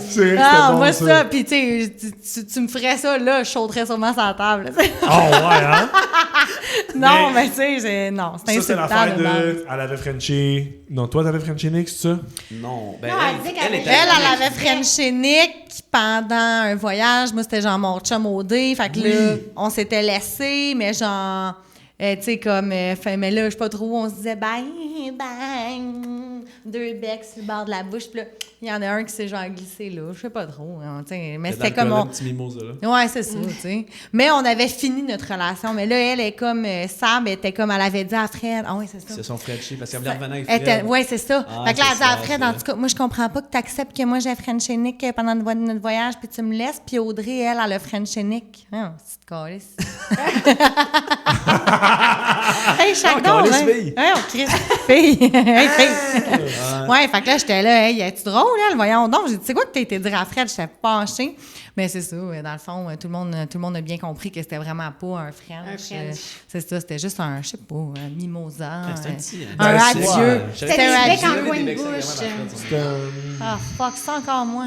C'est Ah, bon, moi, ça. Puis, tu sais, tu me ferais ça, là, je sauterais sûrement sur la table. Oh, ouais, hein? Non, mais tu sais, non, c'est Ça, c'est insultant. l'affaire de base. de. Elle avait Frenché. Non, toi, t'avais Frenché Nick, c'est ça? Non, ben Non, elle disait qu'elle était... Elle avait Frenché Nick pendant un voyage. Moi, c'était genre mon chum OD. Fait que là, on s'était laissés, mais genre, tu sais, comme, mais là, je sais pas trop, on se disait bang, bang, 2 becs sur le bord de la bouche. Puis là, il y en a un qui s'est genre glissé là. Je sais pas trop, hein, tu sais. Mais c'était comme un petit mimosa, là. Ouais, c'est ça, tu sais. Mais on avait fini notre relation. Mais là, elle est comme, Sab était comme, elle avait dit à Fred. Ah oui, c'est ça. C'est son Frenchie, parce qu'elle revenait avec Elle Fred. était- ouais, c'est ça. Ah, fait que là, elle c'est dit à ça, Fred, ça. en tout cas, moi, je comprends pas que tu acceptes que moi, j'ai Frenché Nick pendant notre voyage, puis tu me laisses, puis Audrey, elle a Frenché Nick. Ah, c'est calisse. Hey, chaque Non, don, calisse, hein. fille. Ouais, on crie. Fille. Hey, fille. Ouais, fait que là, j'étais là, hey, es-tu drôle, elle? Voyons donc. J'ai dit, c'est quoi que t'as été dire à Fred? J'étais penchée. Mais c'est ça, dans le fond, tout le monde a bien compris que c'était vraiment pas un French. Un French. C'est ça, c'était juste un, je sais pas, un mimosa. C'est un petit... Un Ben, adieu. Ouais. C'était C'était un des becs adieu. en coin de Des becs, ça, bouche. vraiment, C'était un. Ah, fuck, c'est encore moi.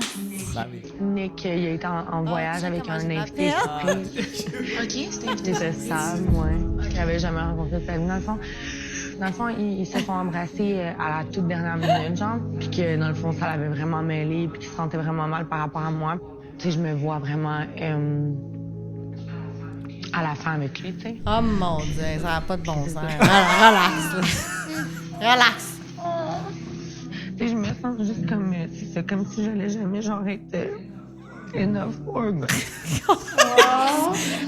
Nick, il a été en voyage tu sais avec comment un je invité m'appelle? surprise. OK, c'était Sam, ouais, qu'il avait jamais rencontré de sa vie. Dans le fond, ils se sont embrassés à la toute dernière minute, genre, puis que dans le fond, ça l'avait vraiment mêlé, puis qu'il se sentait vraiment mal par rapport à moi. Tu sais, je me vois vraiment à la fin avec lui, tu sais. Oh mon Dieu, ça n'a pas de bon sens. Relax, là. Relax. Tu sais, je me sens juste comme, c'est ça, comme si j'allais jamais, genre, être enough for a guy.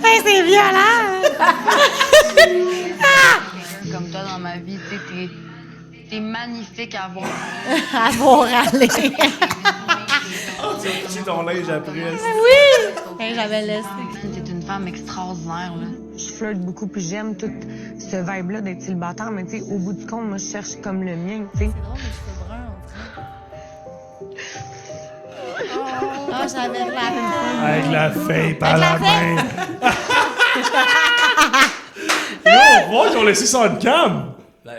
Hey, c'est violent! Comme toi dans ma vie, tu sais, t'es magnifique à voir. À vous râler. Tu as touché ton linge après. Oui! Hey, j'avais laissé. T'es une femme extraordinaire, là. Je flirte beaucoup, puis j'aime tout ce vibe-là d'être célibataire, mais tu sais, au bout du compte, moi, je cherche comme le mien, tu sais. Ah, j'avais de la peine. Avec la fête à Avec la la main. Yo, moi, ils ont laissé ça en cam.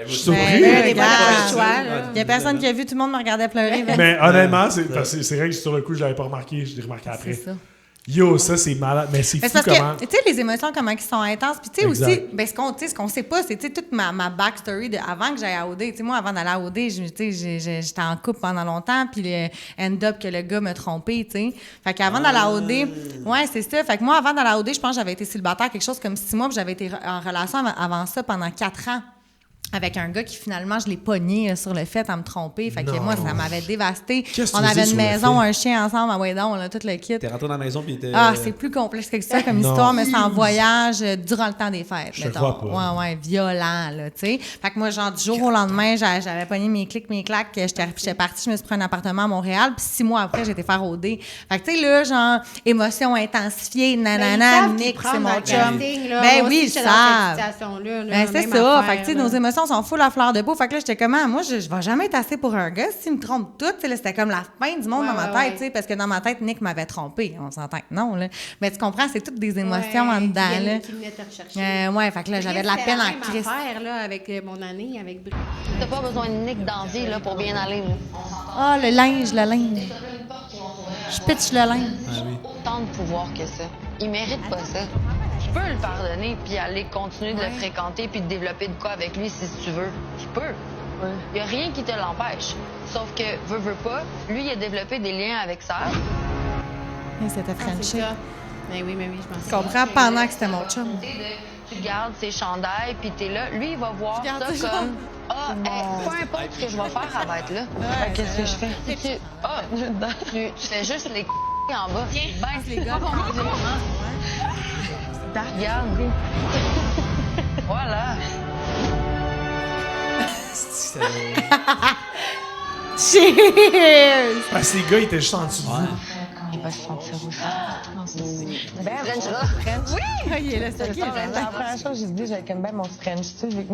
Je suis surpris. Ben, Des fois, t'as pas le regarde. choix, là. Il y a personne qui a vu, tout le monde me regardait pleurer. Mais honnêtement, c'est parce que c'est vrai que sur le coup, je l'avais pas remarqué. Je l'ai remarqué après. C'est ça. Yo, ça, c'est malade. Mais c'est Mais fou c'est parce comment. que, tu sais, les émotions, comment ils sont intenses. Puis, tu sais, Exact. aussi, ben, ce qu'on sait pas, c'est, tu sais, toute ma backstory avant que j'aille à OD. Tu sais, moi, avant d'aller à OD, tu sais, j'étais en couple pendant longtemps, puis le end-up que le gars m'a trompé, tu sais. Fait qu'avant d'aller à OD, ouais, c'est ça. Fait que moi, avant d'aller à OD, je pense que j'avais été célibataire quelque chose comme 6 mois, puis j'avais été en relation avant ça pendant 4 ans. avec un gars qui finalement je l'ai pogné sur le fait à me tromper. Fait que Non. moi, ça m'avait dévasté. Qu'est-ce que On tu avait dis une sur le maison, fait? un chien ensemble, ah ouais, donc, on a tout le kit. T'es rentré dans la maison puis t'es. Ah, c'est plus complexe que ça comme Non. histoire, mais c'est en voyage durant le temps des fêtes, Je te mettons. crois pas. Ouais, violent, là, tu sais. Fait que moi, genre, du jour au lendemain, j'avais pogné mes clics, mes claques, j'étais partie, je me suis pris un appartement à Montréal, puis 6 mois après, j'étais faire OD. Fait que, tu sais, là, genre, émotion intensifiée, nanana, Nick, c'est mon chum. Ben oui, ils savent. Ben, c'est ça. Fait que, tu sais, nos émotions sont full à fleur de peau. Fait que là, j'étais comme, moi, je vais jamais être assez pour un gars s'il me trompe tout. Tu sais, là, c'était comme la fin du monde dans ma tête, tu sais, parce que dans ma tête, Nick m'avait trompé. On s'entend que non, là. Mais tu comprends, c'est toutes des émotions en dedans, là. Qui venait te rechercher. Ouais, fait que là, j'avais de la peine en crise. crise. Là, avec mon année, avec Brie. T'as pas besoin de Nick dans la vie là, pour bien aller. Là. Ah, le linge. Je pitch le linge. Ah oui. Tant de pouvoir que ça. Il mérite pas ça. Je peux le pardonner puis aller continuer de le fréquenter puis de développer de quoi avec lui si tu veux. Je peux. Il y a rien qui te l'empêche. Sauf que, veux pas, lui, il a développé des liens avec Serge. C'était Frenché. Mais oui, je m'en Tu comprends? Pendant que c'était mon chum. Tu gardes ses chandails, puis t'es là. Lui, il va voir Je garde ça ses comme... chandails. Ah, peu importe ce que je vais faire, elle va être là. Qu'est-ce que je fais? Tu fais juste les en bas. Ben, les gars. Regarde. Voilà. Cheers! Parce que les gars, ils étaient juste en dessous de vous. Il va se sentir aussi. Oui! Il est là, c'est qui? La première chose, j'ai dit, j'avais comme bien mon French, tu sais, vu que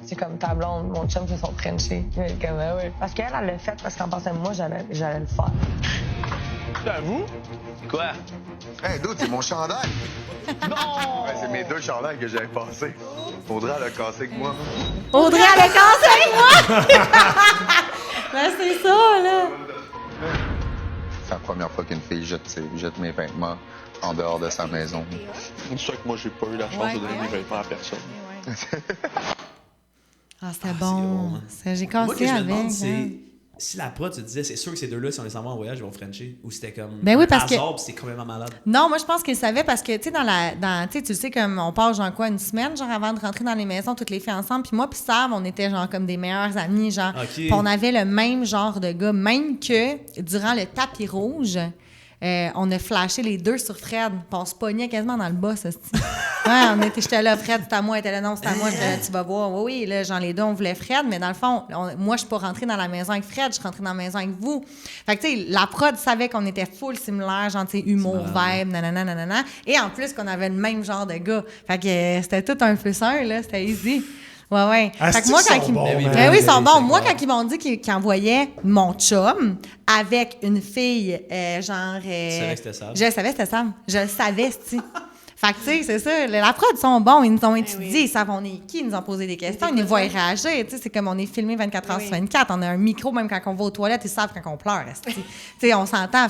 c'est comme ta blonde, mon chum, c'est son Frenchie. Comme, ouais. Parce qu'elle, elle l'a fait parce qu'en pensant que moi, j'allais le faire. C'est à vous? Quoi? Hey, dude, c'est mon chandail! Non! Ouais, c'est mes 2 chandails que j'avais passés. Audrey, elle a cassé avec moi. Audrey, elle a cassé avec moi! Ben, c'est ça, là. C'est la première fois qu'une fille jette mes vêtements en dehors de sa maison. C'est sûr que moi, j'ai pas eu la chance de donner mes vêtements à personne. Ah, c'était C'est bon, bon. hein. J'ai Moi, cassé que je me avec. demande, hein. c'est si la prod se disait, c'est sûr que ces deux-là, si on les envoie en voyage, ils vont frencher. Ou c'était comme Ben oui, un parce que- hasard, puis c'est complètement malade. Non, moi, je pense qu'ils savaient parce que, tu sais, tu sais, comme on passe, genre, quoi, une semaine, genre, avant de rentrer dans les maisons, toutes les filles ensemble. Puis moi, puis Sav, on était, genre, comme des meilleures amies, genre. OK. Puis on avait le même genre de gars, même que durant le tapis rouge, on a flashé les deux sur Fred. Puis on se pognait quasiment dans le bas, ça, ouais, j'étais là, Fred, c'est à moi, elle était là, non, c'est à moi, j'étais là, tu vas voir. Oui, là, genre, les deux, on voulait Fred, mais dans le fond, moi, je suis pas rentrée dans la maison avec Fred, je suis rentrée dans la maison avec vous. Fait que, tu sais, la prod savait qu'on était full similaires, genre, tu sais, humour, vibe, nanana. Et en plus, qu'on avait le même genre de gars. Fait que c'était tout un plus un, là, c'était easy. Ouais. Ah, Fait que c'est-tu moi, qu'ils quand sont ils bons, man? Ben oui, ils sont bons. c'est Moi, clair. quand ils m'ont dit qu'ils envoyaient mon chum avec une fille, genre. Tu savais que c'était Sam? Je savais que c'était Sam. Je le savais, tu Fait que, tu sais, c'est ça. La prod, ils sont bons. Ils nous ont étudiés. Ils savent on est qui. Ils nous ont posé des questions. Ils nous voient réagir. Tu sais, c'est comme on est filmé 24 heures sur 24. On a un micro, même quand on va aux toilettes. Ils savent quand on pleure. Tu sais, on s'entend.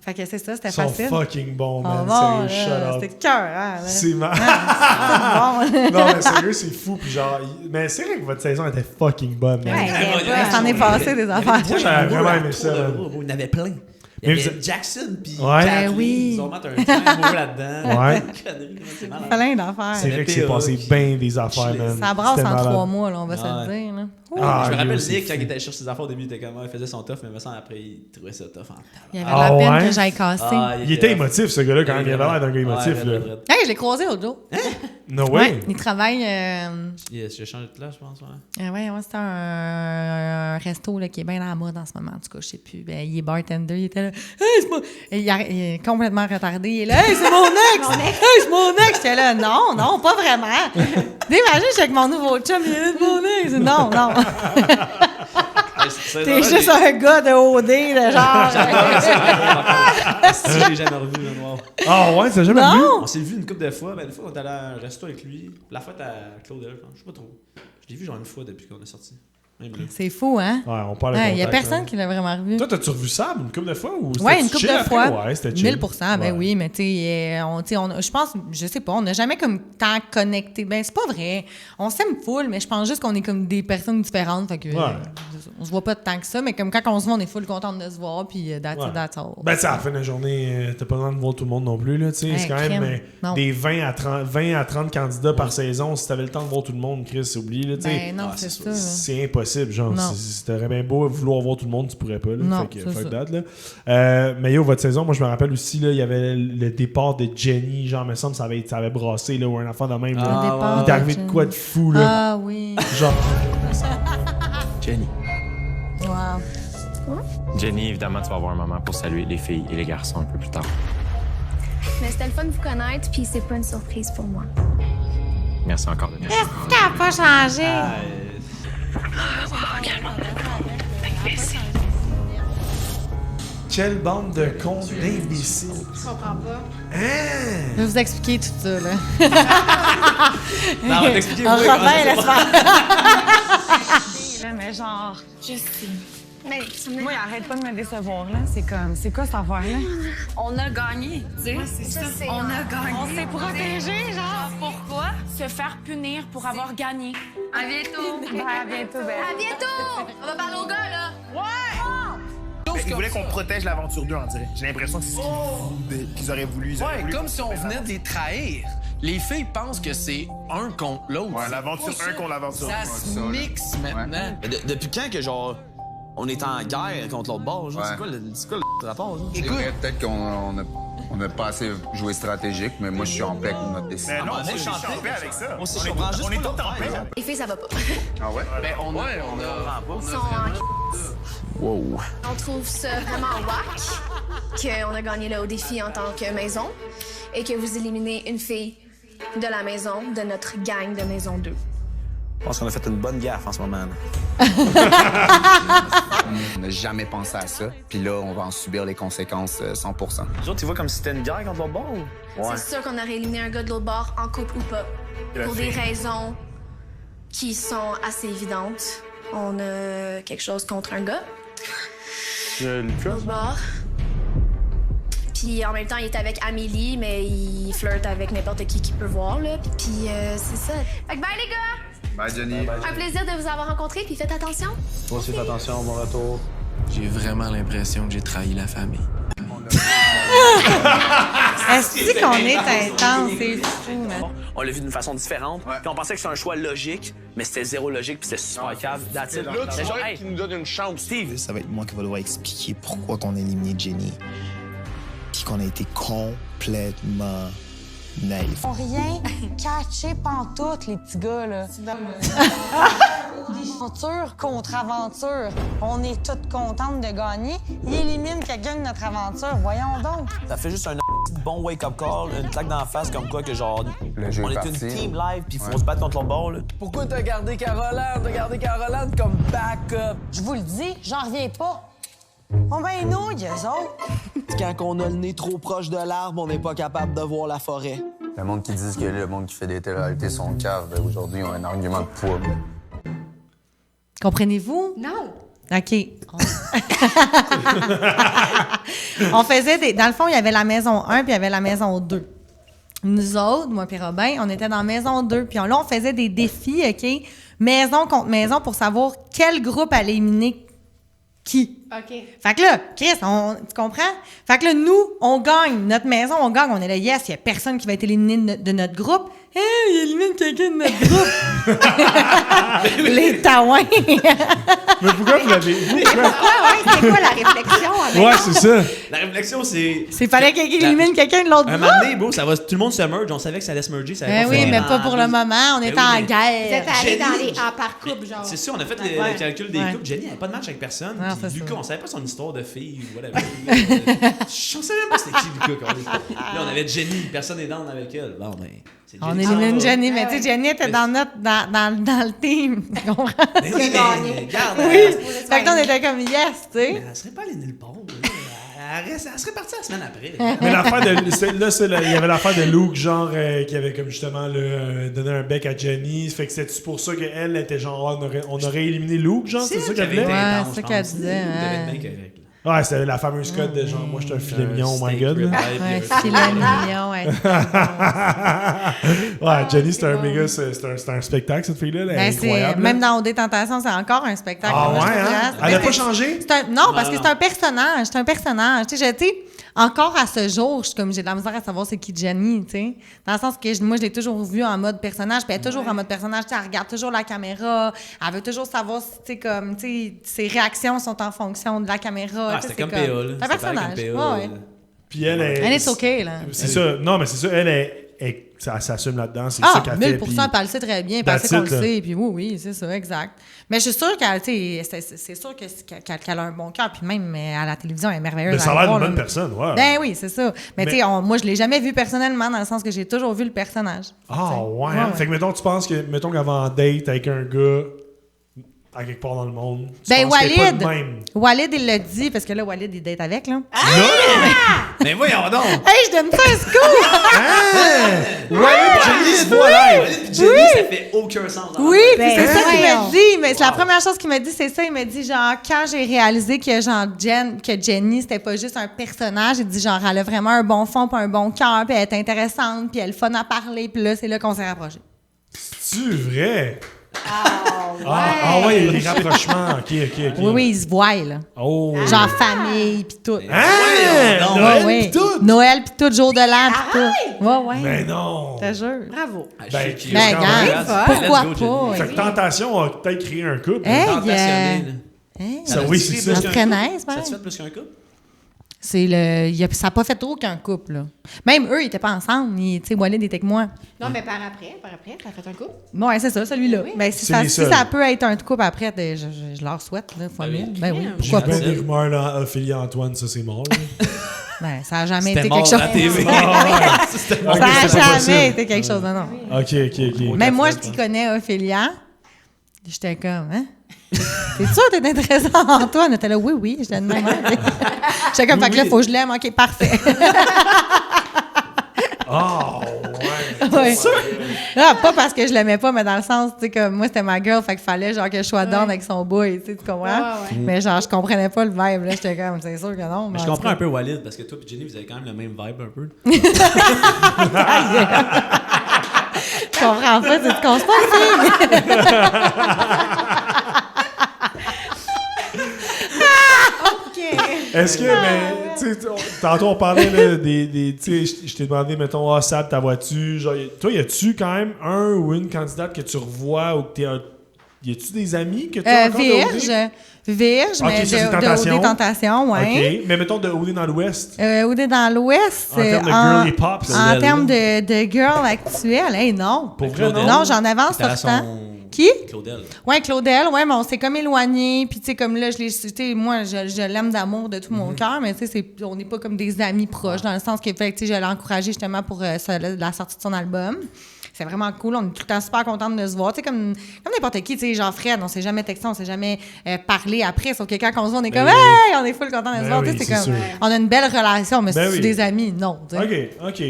Fait que c'est ça, c'était Ils sont facile. fucking bons, man. Bon, Sérieux, là, shut c'était up. cœur, hein, là. C'est ma... Bon. Non, mais sérieux, c'est fou. Puis genre, mais c'est vrai que votre saison était fucking bonne, man. Ouais, s'en est passé des affaires. Moi, j'avais vraiment aimé ça. Il y en avait plein. Il y Mais avait vous- Jackson, puis Ouais. Kathleen, Ben oui. ils ont mis un triangle là-dedans. Ouais. Connerie, c'est malade. Plein d'affaires. C'est vrai que c'est PA, passé puis- bien des affaires, man. Ça brasse C'était en malade. 3 mois, là, on va se Ouais. le dire. Là. Ah, Je me lui rappelle aussi, Nick, quand fou. il était chercher ses affaires au début, il était comme, il faisait son tough, mais me semble après, il trouvait ça tough en temps. Il y avait Ah de la peine ouais? que j'aille casser. Il était émotif, ce gars-là, quand même. Il avait l'air d'un gars émotif, là. Hey, je l'ai croisé l'autre jour. No way. Il travaille. J'ai changé de place, je pense. Ouais. Ouais, c'est un resto là, qui est bien à la mode en ce moment. En tout cas, je sais plus. Ben, il est bartender. Il était là. Hey, c'est il est complètement retardé. Il est là. Hey, c'est mon ex! Hey, c'est mon ex! J'étais là. Non, pas vraiment. Imagine, je suis avec mon nouveau chum. Il est là, mon ex. Non. T'es juste un gars de OD, de genre. Je l'ai jamais revu, le noir. Ah ouais, t'as jamais vu? On s'est vu une couple de fois. Ben, une fois, on est allé à un resto avec lui. La fête à Claude, je sais pas trop. Je l'ai vu genre une fois depuis qu'on est sorti. C'est fou, hein? Ouais, on parle de Il y a contact, personne qui l'a vraiment revu. Toi, t'as-tu revu ça une couple de fois? Oui, une couple de fois. Ouais, c'était chill. 1000%, ben oui, mais tu sais, je pense, je sais pas, on n'a jamais comme tant connecté. Ben, c'est pas vrai. On s'aime full, mais je pense juste qu'on est comme des personnes différentes. Fait que, on se voit pas tant que ça, mais comme quand on se voit, on est full contente de se voir, puis that's all. Ben, tu sais, à la fin de la journée, t'as pas besoin de voir tout le monde non plus, là, tu sais. C'est quand même des 20 à 30 candidats par saison. Si t'avais le temps de voir tout le monde, Chris, oublie, là, tu sais. Ben non, c'est ça. C'est impossible, genre. Si t'aurais bien beau vouloir voir tout le monde, tu pourrais pas, là. Non, fait que, fuck that, là. Mais yo, votre saison, moi, je me rappelle aussi, là, il y avait le départ de Jenny, genre, me semble, ça avait brassé, là, ou un enfant de même, là. Il est arrivé de quoi de fou, là. Ah oui. Genre. Jenny. Wow. Jenny, évidemment, tu vas avoir un moment pour saluer les filles et les garçons un peu plus tard. Mais c'était le fun de vous connaître, puis c'est pas une surprise pour moi. Merci encore de Est-ce qu'elle n'a pas changé? Quelle bande de cons d'imbéciles. Je comprends pas. Hein? Je vais vous expliquer tout ça, là. Non, on va t'expliquer. Mais genre, Justine. Mais moi, il arrête pas de me décevoir, là. C'est comme, c'est quoi cette affaire-là? On a gagné, tu sais. c'est ça. On a gagné. On s'est protégé, genre. Pourquoi? Se faire punir pour avoir gagné. À bientôt. À bientôt, À bientôt! On va parler aux gars, là. Ils voulaient qu'on protège l'aventure 2, on dirait. J'ai l'impression que c'est ce qu'ils auraient voulu. Comme si on venait de les trahir. Les filles pensent que c'est un contre l'autre. Ouais, l'aventure 1 contre l'aventure 2. Ça se mixe maintenant. Depuis quand que, genre, on est en guerre contre l'autre bord? Genre, c'est quoi le rapport? Là? C'est vrai, peut-être qu'on n'a pas assez joué stratégique, mais moi, je suis en paix avec notre décision. Mais non, moi, je suis en paix avec ça. On est tout en paix. Les filles, ça va pas. Ah ouais? Ben, on a Ils sont en Wow. On trouve ça vraiment whack qu'on a gagné le haut défi en tant que maison et que vous éliminez une fille de la maison, de notre gang de maison 2. Je pense qu'on a fait une bonne gaffe en ce moment. On n'a jamais pensé à ça, puis là, on va en subir les conséquences 100%. Les autres, tu vois comme si c'était une guerre contre l'autre bord? Ouais. C'est sûr qu'on aurait éliminé un gars de l'autre bord, en couple ou pas, pour des raisons qui sont assez évidentes. On a quelque chose contre un gars. L'autre bord. Puis en même temps, il est avec Amélie, mais il flirte avec n'importe qui peut voir, là. Puis c'est ça. Fait que bye les gars! Bye, Jenny. Un plaisir de vous avoir rencontrés, puis faites attention. Toi aussi, fais attention, bon retour. J'ai vraiment l'impression que j'ai trahi la famille. Est-ce qu'on est intense? C'est fou, man. On l'a vu d'une façon différente. Puis on pensait que c'était un choix logique, mais c'était zéro logique, puis c'était super calme. That's it. Là, tu vois qu'il nous donne une chance. Steve! Ça va être moi qui va devoir expliquer pourquoi qu'on a éliminé Jenny. Puis qu'on a été complètement naïf. Ils ont rien catché pantoute, les petits gars, là. Aventure contre aventure. On est toutes contentes de gagner. Ils éliminent quelqu'un de notre aventure. Voyons donc. Ça fait juste un bon wake-up call, une claque dans la face comme quoi que genre... Le jeu on est est parti, une team live, puis faut Ouais. se battre contre l'autre bord, là. Pourquoi t'as gardé Caroline? T'as gardé Caroline comme backup. Je vous le dis, j'en reviens pas. Oh ben non, eux autres. Quand on a le nez trop proche de l'arbre, on n'est pas capable de voir la forêt. Le monde qui dit que le monde qui fait des télé-réalités sont caves, ben aujourd'hui, ils ont un argument de poids. Comprenez-vous? Non. OK. On faisait des... Dans le fond, il y avait la maison 1 puis il y avait la maison 2. Nous autres, moi et Robin, on était dans la maison 2. Puis là, on faisait des défis, OK? Maison contre maison pour savoir quel groupe allait éliminer qui. OK. Fait que là, Chris, tu comprends? Fait que là, nous, on gagne. Notre maison, on gagne. On est là, yes, il n'y a personne qui va être éliminé de notre groupe. Hey, il élimine quelqu'un de notre groupe. Les taouins. Mais pourquoi vous l'avez... C'est quoi la réflexion? Avec Ouais, c'est ça. La réflexion, c'est... C'est fallait qu'il élimine quelqu'un de l'autre Un groupe. moment donné, bro, ça va, tout le monde se merge. On savait que ça allait se merger. Ça allait Ben pas oui, faire mais pas pour le moment. On Ben est oui, en mais- Vous guerre. êtes allés dans Jenny- les par couple, genre. C'est ça, on a fait Ouais. le calcul des Ouais. couples. Jenny n'avait pas de match avec personne. Non, Puis c'est Lucas, ça. on savait pas son histoire de fille ou whatever. Je savais même pas c'était qui Lucas. Là, on avait Jenny, personne n'est down avec elle. Bon, ben, c'est On Jenny. élimine Jenny, mais Ah tu sais, ouais. Jenny était dans le team. Tu comprends? Ben oui, mais regarde. Oui. Fait que là, on était comme yes, tu sais. Elle serait pas allée nulle part. elle serait partie la semaine après. Mais l'affaire de. Il y avait l'affaire de Luke, genre, qui avait comme justement donné un bec à Jenny. Fait que c'est pour ça qu'elle était genre, on aurait éliminé Luke, genre, c'est ça qu'elle voulait? Ouais, c'est ça qu'elle disait. Ouais, c'était la fameuse code de genre, moi, je suis un filet mignon, oh my god. Ouais, filet mignon, ouais. Ouais, Jenny, c'était un méga. C'était un spectacle, cette fille-là. Elle est incroyable. Même dans OD Tentation, c'est encore un spectacle. Ah ouais, hein? Elle n'a pas changé? Non, parce que c'est un personnage. C'est un personnage. Tu sais, encore à ce jour, j'ai de la misère à savoir c'est qui Jenny, tu sais. Dans le sens que moi, je l'ai toujours vue en mode personnage, puis elle est toujours en mode personnage. Elle regarde toujours la caméra, elle veut toujours savoir si, comme, tu sais, ses réactions sont en fonction de la caméra. Ah, c'était comme PA, là. C'est un personnage. Ouais. Puis elle est. Elle est OK, là. C'est ça. Non, mais c'est ça. Elle s'assume là-dedans. C'est ça qu'elle fait. 1000%, puis elle le sait très bien. Puis elle sait qu'on le sait. Puis oui, c'est ça, exact. Mais je suis sûre qu'elle, c'est sûr qu'elle a un bon cœur. Puis même à la télévision, elle est merveilleuse. Mais ça a l'air d'une bonne personne, ouais. Ben oui, c'est ça. Mais tu sais, moi, je l'ai jamais vu personnellement, dans le sens que j'ai toujours vu le personnage. Ah, ouais. Fait que, mettons, tu penses que, mettons qu'elle va en date avec un gars à quelque part dans le monde. Ben, Walid, il l'a dit, parce que là, Walid, il date avec, là. Mais voyons donc! Hey, je donne ça un scoop! Walid et Jenny se voient live! Walid et Jenny, ça fait aucun sens. Oui, c'est ça qu'il m'a dit. Mais c'est la première chose qu'il m'a dit, c'est ça. Il m'a dit, genre, quand j'ai réalisé que, genre, que Jenny, c'était pas juste un personnage, il dit, genre, elle a vraiment un bon fond, puis un bon cœur, puis elle est intéressante, puis elle est fun à parler, puis là, c'est là qu'on s'est rapprochés. C'est-tu vrai? Ouais. Il y a des rapprochements. OK. Oui, ils se voient, là. Oh. Genre famille, pis tout. Noël, pis tout? Noël, pis tout, jour de l'an, pis tout. Ouais. Mais non. Je te jure. Bravo. Pourquoi pas? Fait que Tentation a peut-être créé un couple. Oui, c'est ça. Ça serait nice, Ça te fait plus qu'un couple? Ça n'a pas fait aucun couple, là. Même eux, ils n'étaient pas ensemble. Tu sais, Walid était avec moi. Non, mais par après, ça a fait un couple. Ouais, c'est ça, celui-là. Oui. Ben, si ça peut être un couple après, je leur souhaite, là, fois mille. Ben oui, pourquoi pas. J'ai des rumeurs, là, Ophélie Antoine, ça, c'est mort, là. Ben, ça n'a jamais été C'était quelque mort chose. à TV. Ça n'a jamais été quelque chose, non. OK. Même moi, qui connais Ophélia, j'étais comme, hein? T'es sûr que t'es intéressant, Antoine? T'es là, oui, je t'ai demandé. J'étais comme, fait que là, il faut que je l'aime. OK, parfait. Ouais. Non, pas parce que je l'aimais pas, mais dans le sens, tu sais, que moi, c'était ma girl, fait qu'il fallait, genre, que je sois down avec son boy, tu comprends? Ouais. Mais genre, je comprenais pas le vibe, là. J'étais comme, c'est sûr que non. Mais je comprends un peu Walid, parce que toi et Jenny, vous avez quand même le même vibe, un peu. Je comprends pas, tu te comptes pas, Est-ce que, mais, tu sais, tantôt on parlait là, tu sais, je t'ai demandé, mettons, Sab, ta vois-tu? Genre, toi, y a-tu quand même un ou une candidate que tu revois ou que t'es y a-tu des amis que tu as encore Virge, mais de OD Tentation, ouais. OK, mais mettons de OD dans l'Ouest. OD dans l'Ouest. En termes de girly pop. En termes de girl actuelle, hey, non. Pour vrai, non? Non, j'en avais en sortant. Qui? Claudel. Ouais, Claudel, ouais, mais on s'est comme éloignés. Puis, tu sais, comme là, moi, je l'aime d'amour de tout mon cœur, mais tu sais, on n'est pas comme des amis proches, dans le sens que, tu sais, je l'ai encouragé justement pour la sortie de son album. C'est vraiment cool. On est tout le temps super contente de se voir. Tu sais, comme n'importe qui, tu sais, genre Fred, on s'est jamais texté, on s'est jamais parlé après. Sauf que quand on se voit, on est comme, hey, on est full content de se voir. C'est comme, on a une belle relation, mais c'est des amis, non. T'sais. OK.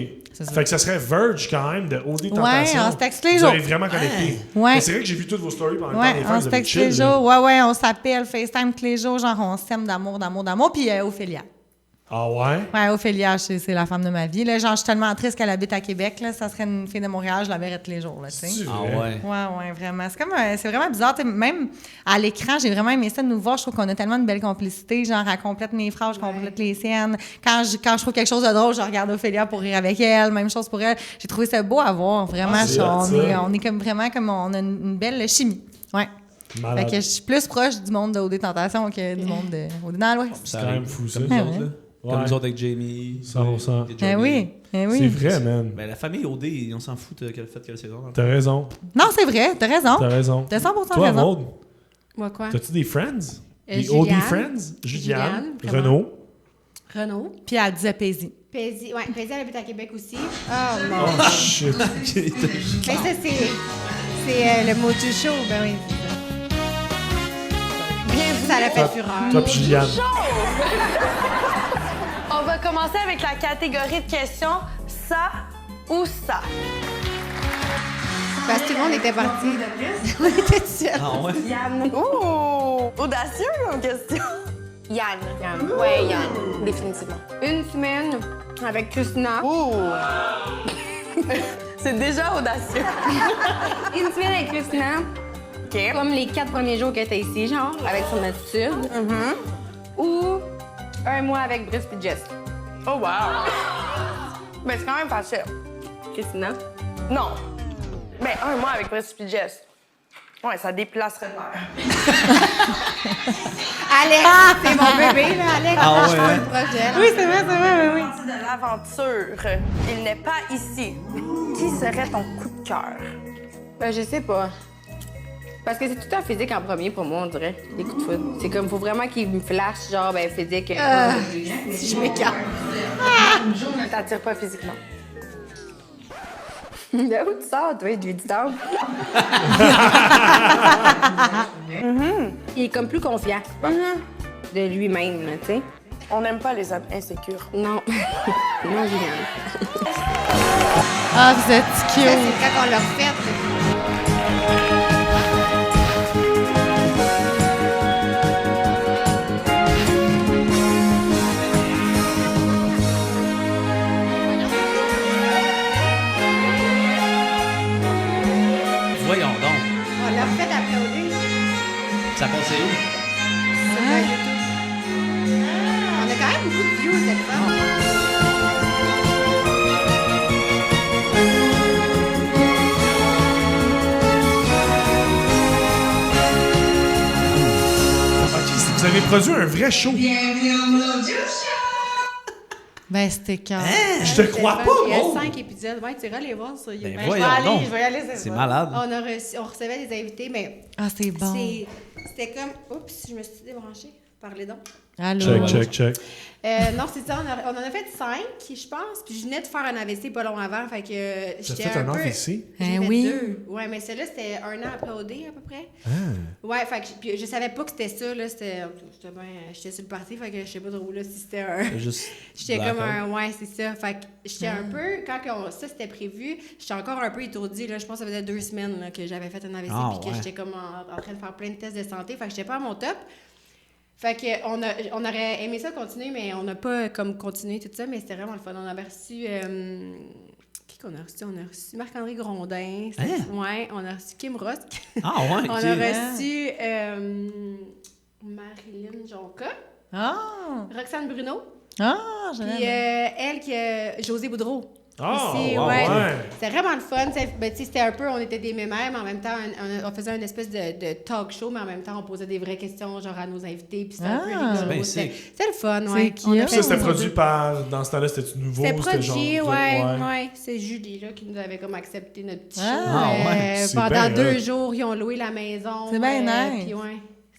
Fait que ça serait Verge quand même de OD Tentation. Ouais, on se texte les jours. Vous avez vraiment connecté. Ouais. Mais c'est vrai que j'ai vu toutes vos stories pendant le temps des fans. On se texte les jours. Ouais, on s'appelle, FaceTime tous les jours. Genre, on s'aime d'amour. Puis Ophélia. Ah ouais? Ouais, Ophélia, c'est la femme de ma vie. Là, genre, je suis tellement triste qu'elle habite à Québec. Là. Ça serait une fille de Montréal, je la verrais tous les jours. Là, Ouais, vraiment. C'est vraiment bizarre. T'sais, même à l'écran, j'ai vraiment aimé ça de nous voir. Je trouve qu'on a tellement de belle complicité. Genre, elle complète mes phrases, je complète les siennes. Quand je trouve quelque chose de drôle, je regarde Ophélia pour rire avec elle. Même chose pour elle. J'ai trouvé ça beau à voir. Vraiment, on est comme vraiment comme on a une belle chimie. Ouais. Fait que je suis plus proche du monde de OD Tentation que du monde de OD dans l'Ouest. C'est quand même fou, ça. Comme nous autres avec Jamie. 100%. Oui. C'est vrai, man. Ben, la famille OD, on s'en fout qu'elle fait quelle saison. T'as raison. Non, c'est vrai. T'as raison. T'as 100% Toi, raison. Maud, moi, quoi? t'as-tu des friends? Des Juliane. OD friends? Juliane. Renaud. Puis elle disait Paisy. Paisy, elle habite à Québec aussi. Oh, mon Oh, shit. Mais ça, c'est le mot du show. Ben oui, c'est ça. Ça l'a fait fureur. Top Juliane. va commencer avec la catégorie de questions ça ou ça. Parce que tout le monde était parti. On était seuls. Ah ouais? Yann. Ouh! Audacieux comme question. Yann. Ouais, Yann. Définitivement. Une semaine avec Christina. Ouh! C'est déjà audacieux. Une semaine avec Christina. OK. Comme les 4 premiers jours qu'elle était ici, genre, avec son attitude. Ou 1 mois avec Brice et Jess. Oh, wow! Ben, c'est quand même facile. Christina? Non. Ben, 1 mois avec Brice et Jess. Ouais, ça déplacerait le Alex! C'est mon bébé, là, Alex. Ah ouais, Franchement, hein? le projet. Oui, c'est vrai, oui. De l'aventure. Il n'est pas ici. Qui serait ton coup de cœur? Ben, je sais pas. Parce que c'est tout le temps physique en premier pour moi, on dirait. Les coups de foudre. C'est comme, faut vraiment qu'il me flash, genre, ben, physique. Si je m'écarte. Ne t'attire pas physiquement. De où tu sors, toi, de lui du temple? Il est comme plus confiant de lui-même, tu sais. On n'aime pas les hommes insécures. Non. Non, Julien. Ah, vous êtes cute. Ça, c'est quand on l'a refait. Voyons donc. On l'a refait après au début. Ça passait où? Sur YouTube. On a quand même beaucoup de views cette fois. Ok, vous avez produit un vrai show. Bienvenue au Mojo Show! Ben, c'était quand? Je te crois pas, Il y a oh! 5 épisodes. Ouais, tu iras les voir sur YouTube. Ben, voyons donc. Je vais y aller, C'est malade. On recevait des invités, mais Ah, c'est bon. c'était comme... Oups, je me suis débranchée. Parlez donc. Allô? Check. Non, c'est ça. On en a fait 5, je pense. Puis je venais de faire un AVC pas long avant. Fait que T'as j'étais fait un peu... AVC? J'ai fait oui. 2. Ouais, mais celle-là, c'était 1 an après OD, à peu près. Ouais, fait que puis je savais pas que c'était ça, là. J'étais sur le parti, fait que je sais pas trop, là, si c'était un... J'étais comme un... Ouais, c'est ça. Fait que j'étais un peu... Quand ça, c'était prévu, j'étais encore un peu étourdie, là. Je pense que ça faisait 2 semaines, là, que j'avais fait un AVC, puis que j'étais comme en train de faire plein de tests de santé. Fait que j'étais pas à mon top. Fait que on aurait aimé ça continuer, mais on n'a pas comme continué tout ça, mais c'était vraiment le fun. On avait reçu... qui qu'on a reçu? On a reçu Marc-André Grondin. Ouais, on a reçu Kim Rosk. Ah ouais, On a reçu Marilyn Jonca. Roxane Bruno. Ah, j'aime. Puis elle qui est José Boudreau. Ah, Ici, wow, ouais. C'était vraiment le fun. Ben, c'était un peu, on était des mémères, mais en même temps, on faisait une espèce de talk show, mais en même temps, on posait des vraies questions, genre à nos invités, puis c'était un peu rigolo. C'était le fun, ouais. Ça, c'était produit par... Dans ce temps-là, c'était nouveau? C'était produit, genre, ouais. C'est Julie, là, qui nous avait comme accepté notre petit show. C'est pendant bien 2 hot. jours, ils ont loué la maison. C'est bien nice. Puis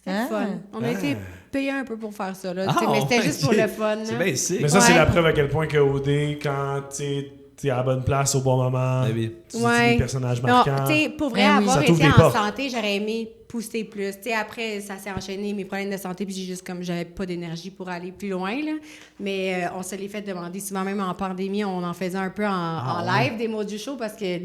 c'était le fun. On a été payés un peu pour faire ça, là. Ah, mais c'était ouais, juste pour le fun. C'est bien sick. Mais ça, c'est la preuve à quel point que OD, quand t'es à la bonne place au bon moment, tu dis des personnages marquants. Non, tu sais, pour vrai, ça avoir t'ouvre été des en portes. santé, j'aurais aimé pousser plus. Tu sais, après, ça s'est enchaîné, mes problèmes de santé, puis j'ai juste comme, j'avais pas d'énergie pour aller plus loin, là. Mais on se l'est fait demander souvent, même en pandémie, on en faisait un peu en live des mots du show, parce que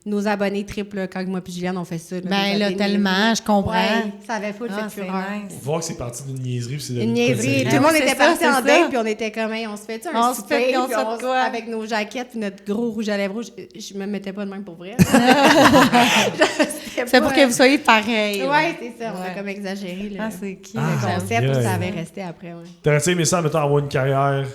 nos abonnés triplent, quand moi puis Juliane, on fait ça. Ben là, tellement, je comprends. Ouais, ça avait full fait fureur. Voir que c'est parti d'une niaiserie, puis c'est Une niaiserie. Tout le monde était parti en date, puis on était comme, hey, on se fait On se fait quoi? Avec nos jaquettes, puis notre gros rouge à lèvres rouge. Je me mettais pas de même pour vrai. C'est pour que vous soyez pareil. Ouais, c'est ça. On a comme exagéré c'est qui le concept, puis ça avait resté après, ouais. T'aurais-tu aimé ça, mettons, avoir une carrière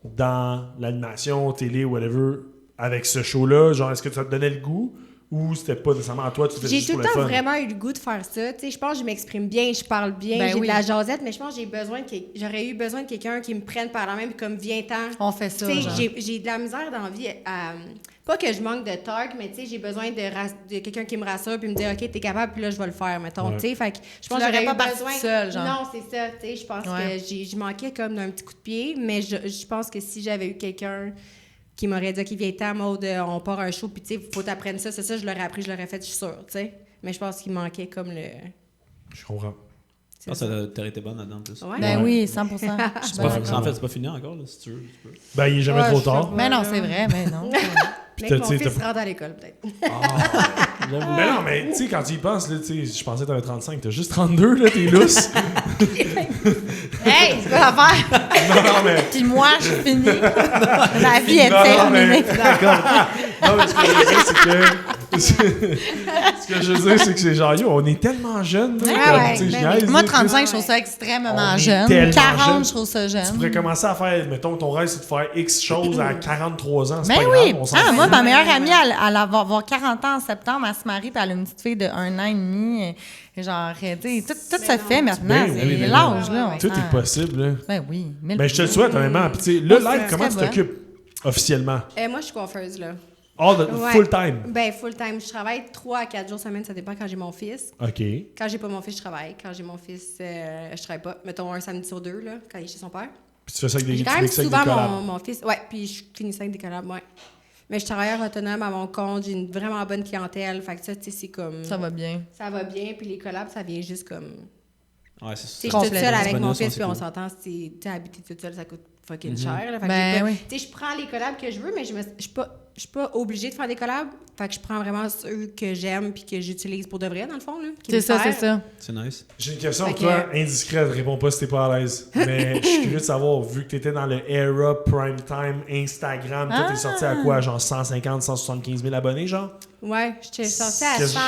dans l'animation, télé, whatever, avec ce show-là? Genre, est-ce que ça te donnait le goût? Ou c'était pas nécessairement à toi, tu faisais J'ai juste tout pour le le temps fun? vraiment eu le goût de faire ça. Tu sais, je pense que je m'exprime bien, je parle bien, Ben j'ai oui. de la jasette, mais je pense que j'aurais eu besoin de quelqu'un qui me prenne par la main, puis comme viens-t'en. On fait ça, Tu sais, genre. j'ai de la misère dans la vie à... Pas que je manque de talk, mais tu sais, j'ai besoin de quelqu'un qui me rassure puis me dit OK, t'es capable, puis là, je vais le faire, mettons. Ouais. Tu sais, fait que je pense Tu que j'aurais l'aurais eu pas parti besoin... seule, genre. Non, c'est ça. Tu sais, je pense que je manquais comme d'un petit coup de pied, mais je pense que si j'avais eu quelqu'un qui m'aurait dit OK, viens-t'en, Maud, on part un show, puis tu sais, faut t'apprendre ça, c'est ça, je l'aurais appris, je l'aurais fait, je suis sûre, tu sais. Mais je pense qu'il manquait comme le... Je comprends. Ah, t'aurais été bonne là-dedans, plus. Ouais. Ben oui, 100%. En fait, c'est pas fini encore, là, si tu veux. Ben, il est jamais trop tard. Mais non, c'est vrai, mais non. Mais mon fils rentre à l'école, peut-être. Mais non, mais tu sais, quand tu y penses, là, je pensais que t'avais 35, t'as juste 32, là, t'es lousse. Hey, c'est quoi l'affaire? Non, mais... Puis moi, j'ai fini. La vie est terminée. Non, mais ce que je veux dire, c'est que... Ce que je veux dire, c'est que c'est genre, on est tellement jeunes. Moi, 35, je trouve ça extrêmement jeune. 40, je trouve ça jeune. Tu pourrais commencer à faire, mettons, ton rêve, c'est de faire X choses à 43 ans. C'est pas grave, on s'en fout. Moi, ma meilleure amie, elle va avoir 40 ans en septembre. Elle se marie, puis elle a une petite fille de 1 an et demi. Genre, tout se fait maintenant. C'est l'âge, là. Tout est possible, là. Ben oui. Ben, je te le souhaite, honnêtement. Puis, tu sais, là, live, comment tu t'occupes officiellement? Moi, je suis coiffeuse, là. Full-time? Ben, full-time. Je travaille 3 à 4 jours semaine, ça dépend quand j'ai mon fils. OK. Quand j'ai pas mon fils, je travaille. Quand j'ai mon fils, je travaille pas. Mettons un samedi sur 2, là, quand il est chez son père. Puis tu fais ça avec des J'ai quand même souvent collabs. mon fils. Ouais, puis je finis ça avec des collabs, ouais. Mais je suis travailleur autonome à mon compte, j'ai une vraiment bonne clientèle. Fait que ça, tu sais, c'est comme. Ça va bien. Ça va bien, puis les collabs, ça vient juste comme. Ouais, c'est ça. Je suis toute seule avec mon fils, puis on s'entend, tu sais, habiter toute seule, ça coûte fucking cher. Là, oui. Tu sais, je prends les collabs que je veux, mais je suis pas obligée de faire des collabs. Fait que je prends vraiment ceux que j'aime puis que j'utilise pour de vrai, dans le fond. C'est ça. C'est nice. J'ai une question pour toi, indiscrète, réponds pas si t'es pas à l'aise. Mais je suis curieux de savoir, vu que t'étais dans le era prime time Instagram, toi t'es sorti à quoi, genre 150, 175 000 abonnés, genre? Ouais, je suis sortie à 100...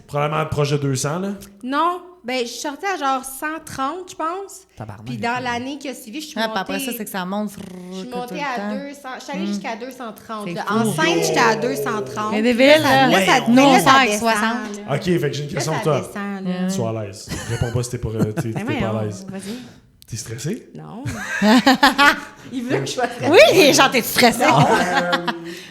Probablement proche de 200, là? Non, ben je suis sortie à genre 130, je pense. Puis dans l'année qui a suivi, je suis montée... après ça, c'est que ça monte. Je suis montée à 200... Je suis allée jusqu'à 230. Enceinte, j'étais à 230. Mais des villes, là, ça descend. OK, fait que j'ai une question pour toi. Sois à l'aise. Réponds pas si t'es pas à l'aise. Vas-y. T'es stressé? Non. Il veut que je sois stressée. Oui, genre, t'es stressé.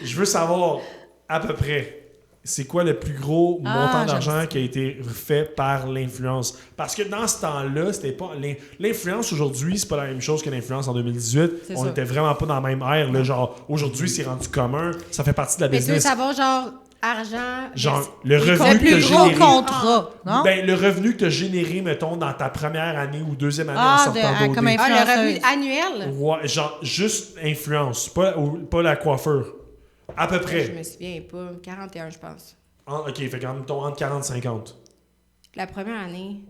Je veux savoir, à peu près, c'est quoi le plus gros montant d'argent qui a été fait par l'influence? Parce que dans ce temps-là, c'était pas... L'influence aujourd'hui, c'est pas la même chose que l'influence en 2018. On était vraiment pas dans la même ère. Là, genre, aujourd'hui, c'est rendu commun. Ça fait partie de la business. Mais tu veux savoir, genre... Argent. Genre, le revenu que tu as généré. Contrat, non? Ben, le revenu que tu as généré, mettons, dans ta première année ou deuxième année en sortant d'OD. Le revenu annuel? Ouais, genre, juste influence, pas la coiffure. À peu près. Je me souviens pas. 41, je pense. OK, fait entre 40 et 50. La première année.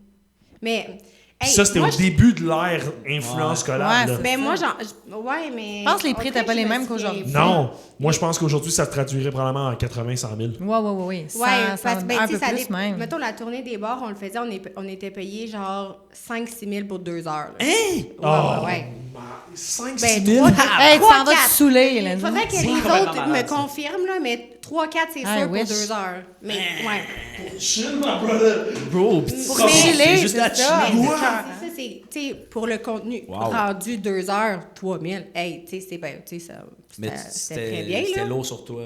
Mais... Hey, ça, c'était au début de l'ère influence collab. Mais moi, ouais, mais... Je pense que les prix n'étaient pas les mêmes qu'aujourd'hui. Non. Moi, je pense qu'aujourd'hui, ça se traduirait probablement en 80 100 000. Oui. Ouais, parce que, un peu plus même. Mettons, la tournée des bars, on le faisait, on était payé genre 5-6 000 pour 2 heures. Hein? Ouais. 5-6 000? Hey, tu s'en vas te saouler. Il faudrait que les autres me confirment, là, mais 3-4, c'est sûr pour 2 heures. Mais, ouais. Chill, my brother. Bro, pour chiller, c'est juste à chiller. C'est pour le contenu rendu 2 heures, 3 000. Hey, tu sais, c'est bien, tu sais, ça. C'était très bien, là. C'était lourd sur toi.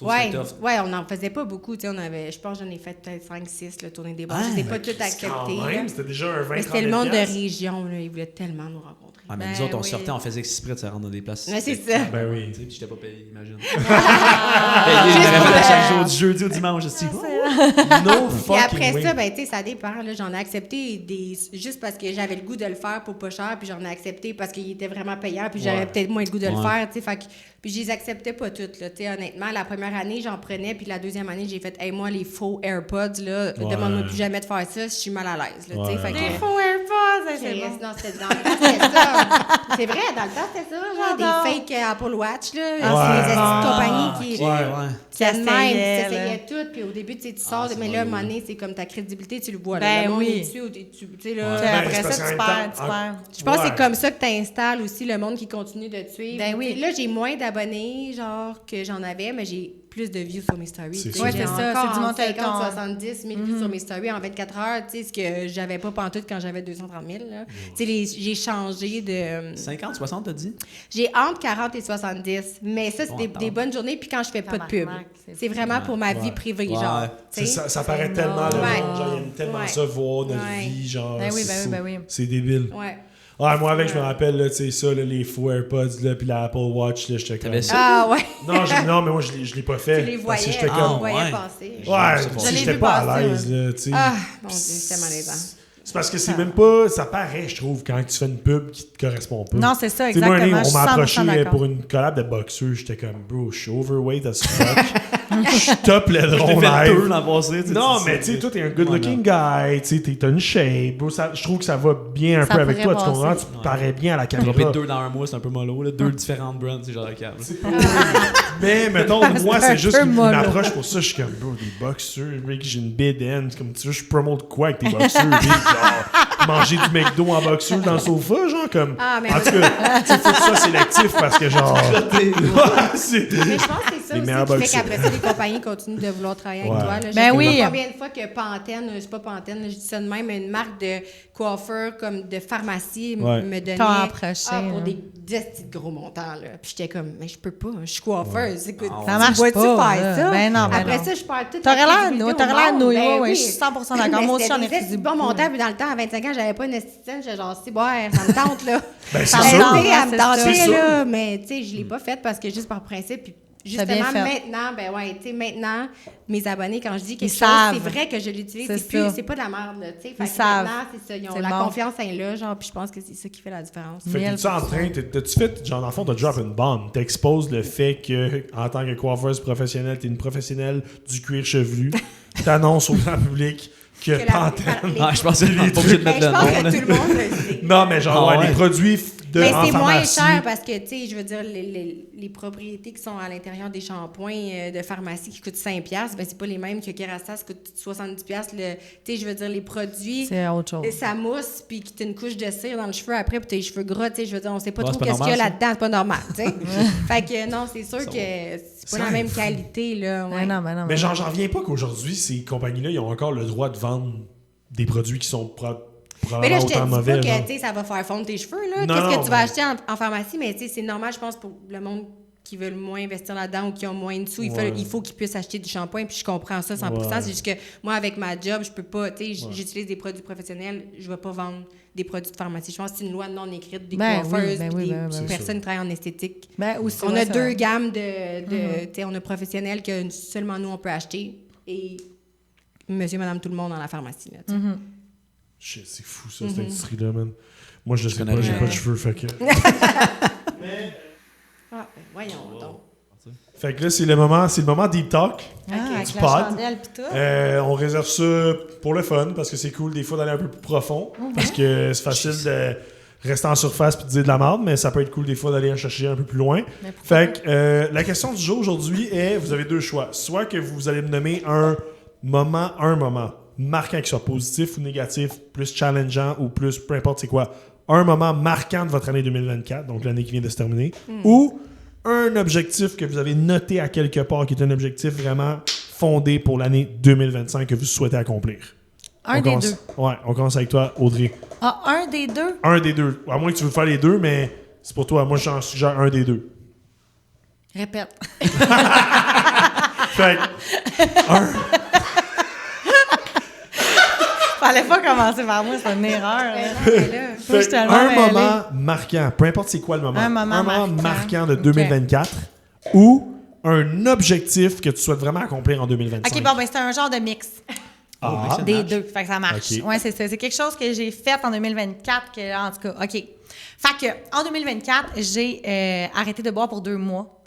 Ouais, on n'en faisait pas beaucoup. Tu sais, je pense que j'en ai fait peut-être 5-6, le tournée des bars. Je les ai pas toutes acceptées. C'était déjà un 20-30 C'était le monde de région, là. Ils voulaient tellement nous rencontrer. Ah, mais nous autres, on sortait, on faisait exprès de se rendre dans des places. Mais c'est ça. Ben oui. Tu sais, puis j'étais pas payé, imagine. Payé, je me à chaque jour, du jeudi au dimanche. No fucking Et après way. ça, ben, tu sais, ça dépend. Là, j'en ai accepté juste parce que j'avais le goût de le faire pour pas cher, puis j'en ai accepté parce qu'il était vraiment payant, puis j'avais peut-être moins le goût de le faire, tu sais. Fait que, puis je les acceptais pas toutes, là, tu sais, honnêtement. La première année, j'en prenais, puis la deuxième année, j'ai fait, hey, moi, les faux AirPods, là, demande-moi plus jamais de faire ça, je suis mal à l'aise, là, tu sais. Fait que. Les faux AirPods, c'est bon. Non, c'était dans le temps, c'était ça. C'est vrai, dans le temps, c'était ça, genre des fake Apple Watch, là. C'est les compagnies qui essayaient tout, puis au début, tu sais, tu sors, mais là, à un moment donné, c'est comme ta crédibilité, tu le vois, là. Ben oui. Tu sais, là. Après ça, tu perds. Je pense que c'est comme ça que tu installes aussi le monde qui continue de te suivre. Ben oui. Là, j'ai moins d'abonnés, genre, que j'en avais, mais j'ai plus de views sur mes stories. Ouais, c'est ça. C'est du montage. 70 000 views sur mes stories en 24 heures, tu sais, ce que j'avais pas pantoute quand j'avais 230 000. Tu sais, j'ai changé de... 50, 60, t'as dit? J'ai entre 40 et 70, mais ça, c'est des bonnes journées, puis quand je fais pas de pub. C'est vraiment pour ma vie privée, genre. Ça paraît tellement, là, genre, il aime tellement ça, voir notre vie, genre. Ben oui. C'est débile. Ouais. Ouais, moi, avec, je me rappelle, là, tu sais, ça, là, les faux AirPods, là, puis la Apple Watch, là, j'étais comme... Ah, ouais. Non, mais moi, je l'ai pas fait. Tu les voyais, j'étais passer. Ouais, j'étais pas à l'aise, là, tu sais. Ah, mon Dieu, c'était malaisant. C'est parce que c'est même pas... Ça paraît, je trouve, quand tu fais une pub qui te correspond pas. Non, c'est ça, T'sais, moi, exactement. on m'a approché d'accord. pour une collab de boxeur. J'étais comme, bro, je suis overweight as fuck. Je top le drone live. Non, mais tu sais, toi, t'es un good-looking guy. Tu sais, t'as une shape. Bro, je trouve que ça va bien un peu avec toi. Tu comprends? Tu parais bien à la caméra. Dropper 2 dans un mois, c'est un peu mollo. 2 différentes brands, c'est genre le câble. Mais, mettons, moi, c'est juste une approche pour ça. Je suis comme, bro, des boxeurs. Mec, j'ai une bédaine. Comme, tu veux, je promote quoi avec tes boxeurs? Genre, manger du McDo en boxeur dans le sofa, genre, comme. Ah, mais en tout cas, tu faut que ça sélectif parce que, genre. Mais je pense que c'est ça aussi qui fait qu'après ça, les compagnies continuent de vouloir travailler avec toi. Là. Ben oui. Je sais pas combien de fois que Pantene, c'est pas Pantene, là, je dis ça de même, mais une marque de coiffeur comme de pharmacie me donnait pour des petits gros montants. Là. Puis j'étais comme, mais je peux pas, je suis coiffeuse. Écoute, ça marche tu pas. faire ça? Ben non, après ça, je perds toute T'aurais l'air de nouille, ben oui, je suis 100% d'accord. Moi aussi, j'en ai refusé bon montant, puis dans le temps, à 25 ans, j'avais pas une esthéticienne, j'étais genre, c'est bon, ça me tente, là. Ben, ça me tentait, là. Mais, tu sais, je l'ai pas faite parce que juste par principe, puis justement, maintenant, ben ouais, tu sais, maintenant, mes abonnés, quand je dis quelque chose, c'est vrai que je l'utilise. C'est pas de la merde, là, tu sais. Fait que maintenant, c'est ça. Ils ont la confiance est là, genre, puis je pense que c'est ça qui fait la différence. Fait que t'es-tu en train, t'as-tu fait, genre, dans le fond, t'as drop une bombe. T'exposes le fait que, en tant que coiffeuse professionnelle, t'es une professionnelle du cuir chevelu. T'annonces au grand public que Pantene. Je pense que c'est pas obligé de mettre le nom. Je pense que tout le monde le sait. Non, mais genre, les produits mais c'est moins cher parce que, tu sais, je veux dire, les propriétés qui sont à l'intérieur des shampoings de pharmacie qui coûtent 5$, ben c'est pas les mêmes que Kerastase qui coûtent 70$. Tu sais, je veux dire, les produits, c'est autre chose. Ça mousse, puis que t'as une couche de cire dans le cheveu après, puis tes cheveux gras, tu sais, je veux dire, on sait pas trop qu'est-ce qu'il y a là-dedans, c'est pas normal, tu sais. Fait que non, c'est sûr que c'est pas la même qualité, là. Ouais. Mais genre, j'en reviens pas qu'aujourd'hui, ces compagnies-là, ils ont encore le droit de vendre des produits qui sont mais là, je te dis mauvais, pas que ça va faire fondre tes cheveux. Qu'est-ce que tu vas acheter en pharmacie? Mais c'est normal, je pense, pour le monde qui veut moins investir là-dedans ou qui ont moins de sous. Il faut qu'ils puissent acheter du shampoing. Puis je comprends ça 100%. C'est juste que moi, avec ma job, je peux pas... J'utilise des produits professionnels. Je vais pas vendre des produits de pharmacie. Je pense que c'est une loi non écrite des coiffeuses des personnes qui travaillent en esthétique. On a deux gammes de... On a professionnels que seulement nous, on peut acheter. Et monsieur, madame, tout le monde dans la pharmacie. Là, shit, c'est fou ça, cette industrie-là, man. Moi, je sais pas, j'ai pas de cheveux, fait que... voyons donc. Fait que là, c'est le moment deep talk du pod. On réserve ça pour le fun, parce que c'est cool des fois d'aller un peu plus profond, parce que c'est facile de rester en surface puis de dire de la merde, mais ça peut être cool des fois d'aller en chercher un peu plus loin. Fait que la question du jour aujourd'hui est, vous avez deux choix. Soit que vous allez me nommer un moment marquant, qui soit positif ou négatif, plus challengeant ou plus, peu importe c'est quoi, un moment marquant de votre année 2024, donc l'année qui vient de se terminer, ou un objectif que vous avez noté à quelque part, qui est un objectif vraiment fondé pour l'année 2025 que vous souhaitez accomplir. Un des deux. Ouais, on commence avec toi, Audrey. Ah, un des deux? Un des deux. À moins que tu veux faire les deux, mais c'est pour toi. Moi, j'en suggère un des deux. Répète. Fait Fallait pas commencer par moi, c'est une erreur. Un moment marquant, peu importe c'est quoi le moment. Un moment marquant de 2024 ou un objectif que tu souhaites vraiment accomplir en 2025. OK, bon, ben c'est un genre de mix. Des deux, fait que ça marche. Okay. Ouais, c'est ça. C'est quelque chose que j'ai fait en 2024, que, en tout cas, OK. Fait que en 2024, j'ai arrêté de boire pour 2 mois.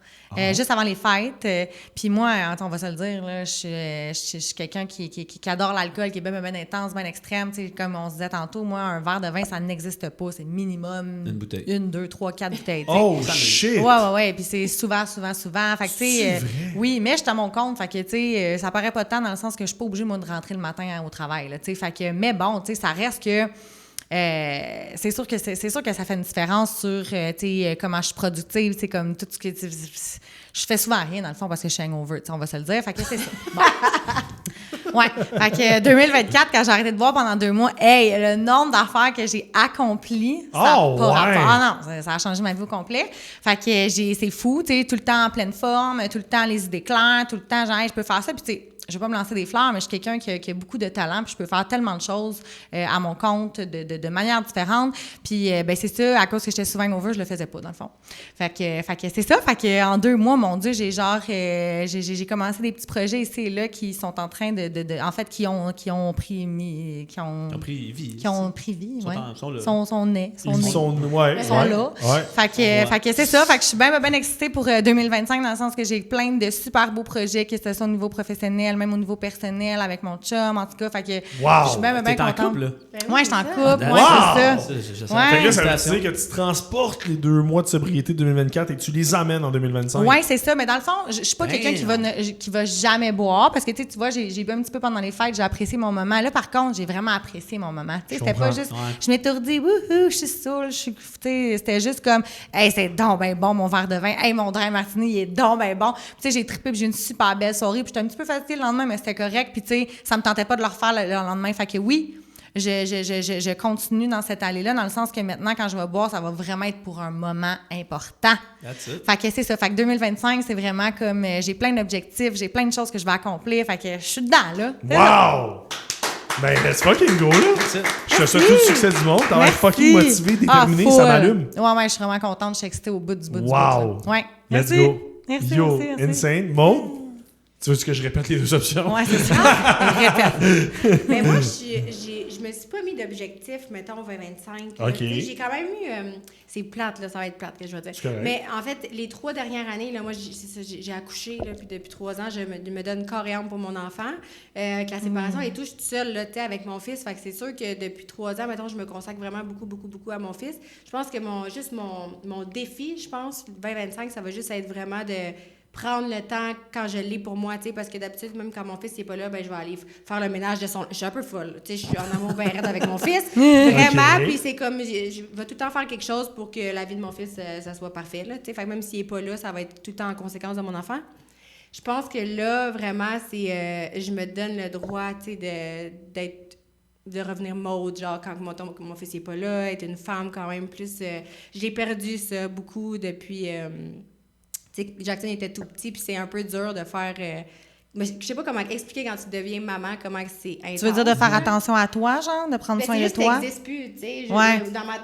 Juste avant les fêtes. Puis moi, on va se le dire, là, je suis quelqu'un qui adore l'alcool, qui est bien intense, bien extrême. Comme on se disait tantôt, moi, un verre de vin, ça n'existe pas. C'est minimum une bouteille. 1, 2, 3, 4 bouteilles. Oh, shit! Ouais. Puis c'est souvent. Fait que, tu sais, oui, mais je suis à mon compte. Fait que, tu sais, ça paraît pas tant dans le sens que je suis pas obligée, moi, de rentrer le matin au travail. Là, fait que, mais bon, tu sais, ça reste que... c'est sûr que ça fait une différence sur comment je suis productive, comme tout ce que je fais souvent rien dans le fond parce que je suis hangover, on va se le dire. Fait que c'est ça. Bon. Ouais. Fait que 2024, quand j'ai arrêté de boire pendant 2 mois, le nombre d'affaires que j'ai accomplies, ça n'a pas rapport. Ah non, ça a changé ma vie au complet. Fait que c'est fou, tout le temps en pleine forme, tout le temps les idées claires, tout le temps genre je peux faire ça. Puis je vais pas me lancer des fleurs, mais je suis quelqu'un qui a beaucoup de talent, puis je peux faire tellement de choses à mon compte de manière différente. Puis c'est ça, à cause que j'étais souvent over, je le faisais pas dans le fond. Fait que c'est ça, fait que en 2 mois, mon Dieu, j'ai commencé des petits projets ici et là qui sont en train en fait qui ont pris vie, ouais. Sont nés, sont là. Fait que c'est ça, fait que je suis bien excitée pour 2025 dans le sens que j'ai plein de super beaux projets, que ce soit au niveau professionnel, même au niveau personnel avec mon chum, en tout cas, fait que je suis bien contente. En couple, là? Ouais, je suis en couple, wow! c'est ça. Fait que là, ça veut dire que tu transportes les 2 mois de sobriété de 2024 et que tu les amènes en 2025. Oui, c'est ça. Mais dans le fond, je suis pas quelqu'un qui va jamais boire parce que tu vois, j'ai bu un petit peu pendant les fêtes, j'ai apprécié mon moment. Là, par contre, j'ai vraiment apprécié mon moment. C'était pas juste, je m'étourdis, wouhou, je suis saoule, c'était juste comme, hey, c'est donc ben bon mon verre de vin, hey, mon dry martini, il est donc ben bon. Tu sais, j'ai trippé, puis j'ai une super belle soirée, puis j'étais un petit peu fatiguée le lendemain, mais c'était correct. Puis tu sais, ça me tentait pas de le refaire le lendemain. Fait que oui. Je continue dans cette allée-là, dans le sens que maintenant, quand je vais boire, ça va vraiment être pour un moment important. That's it. Fait que c'est ça. Fait que 2025, c'est vraiment comme... j'ai plein d'objectifs, j'ai plein de choses que je vais accomplir. Fait que je suis dedans, là. Wow! Ben, let's fucking go, là! Je te souhaite tout le succès du monde. T'as l'air fucking motivé, déterminé, ça m'allume. Ouais, je suis vraiment contente. Je suis excitée au bout du bout. Wow! Ouais. Let's go! Merci, Yo, merci. Insane. Maud? Tu veux que je répète les 2 options? Ouais, c'est ça. Répète. Mais moi, je me suis pas mis d'objectif, mettons, 2025. OK. J'ai quand même eu... c'est plate, là, ça va être plate que je vais dire. Mais en fait, les 3 dernières années, là, moi, j'ai accouché, là, puis depuis 3 ans, je me donne corps et âme pour mon enfant. Avec la séparation et tout, je suis toute seule, là, avec mon fils. Fait que c'est sûr que depuis 3 ans, mettons, je me consacre vraiment beaucoup à mon fils. Je pense que mon défi, je pense, 2025, ça va juste être vraiment de prendre le temps quand je l'ai pour moi, tu sais, parce que d'habitude, même quand mon fils n'est pas là, ben je vais aller faire le ménage de son... Je suis un peu folle, tu sais, je suis en amour bien raide avec mon fils, vraiment, puis c'est comme, je vais tout le temps faire quelque chose pour que la vie de mon fils, ça soit parfait, là, tu sais, fait que même s'il n'est pas là, ça va être tout le temps en conséquence de mon enfant. Je pense que là, vraiment, c'est... je me donne le droit, tu sais, de revenir mode, genre, quand mon fils n'est pas là, être une femme quand même plus... j'ai perdu ça beaucoup depuis... Jackson était tout petit, puis c'est un peu dur de faire... mais je sais pas comment expliquer quand tu deviens maman, comment c'est intense. Tu veux dire de faire attention à toi, genre, de prendre soin de toi? Ça n'existe plus, tu sais.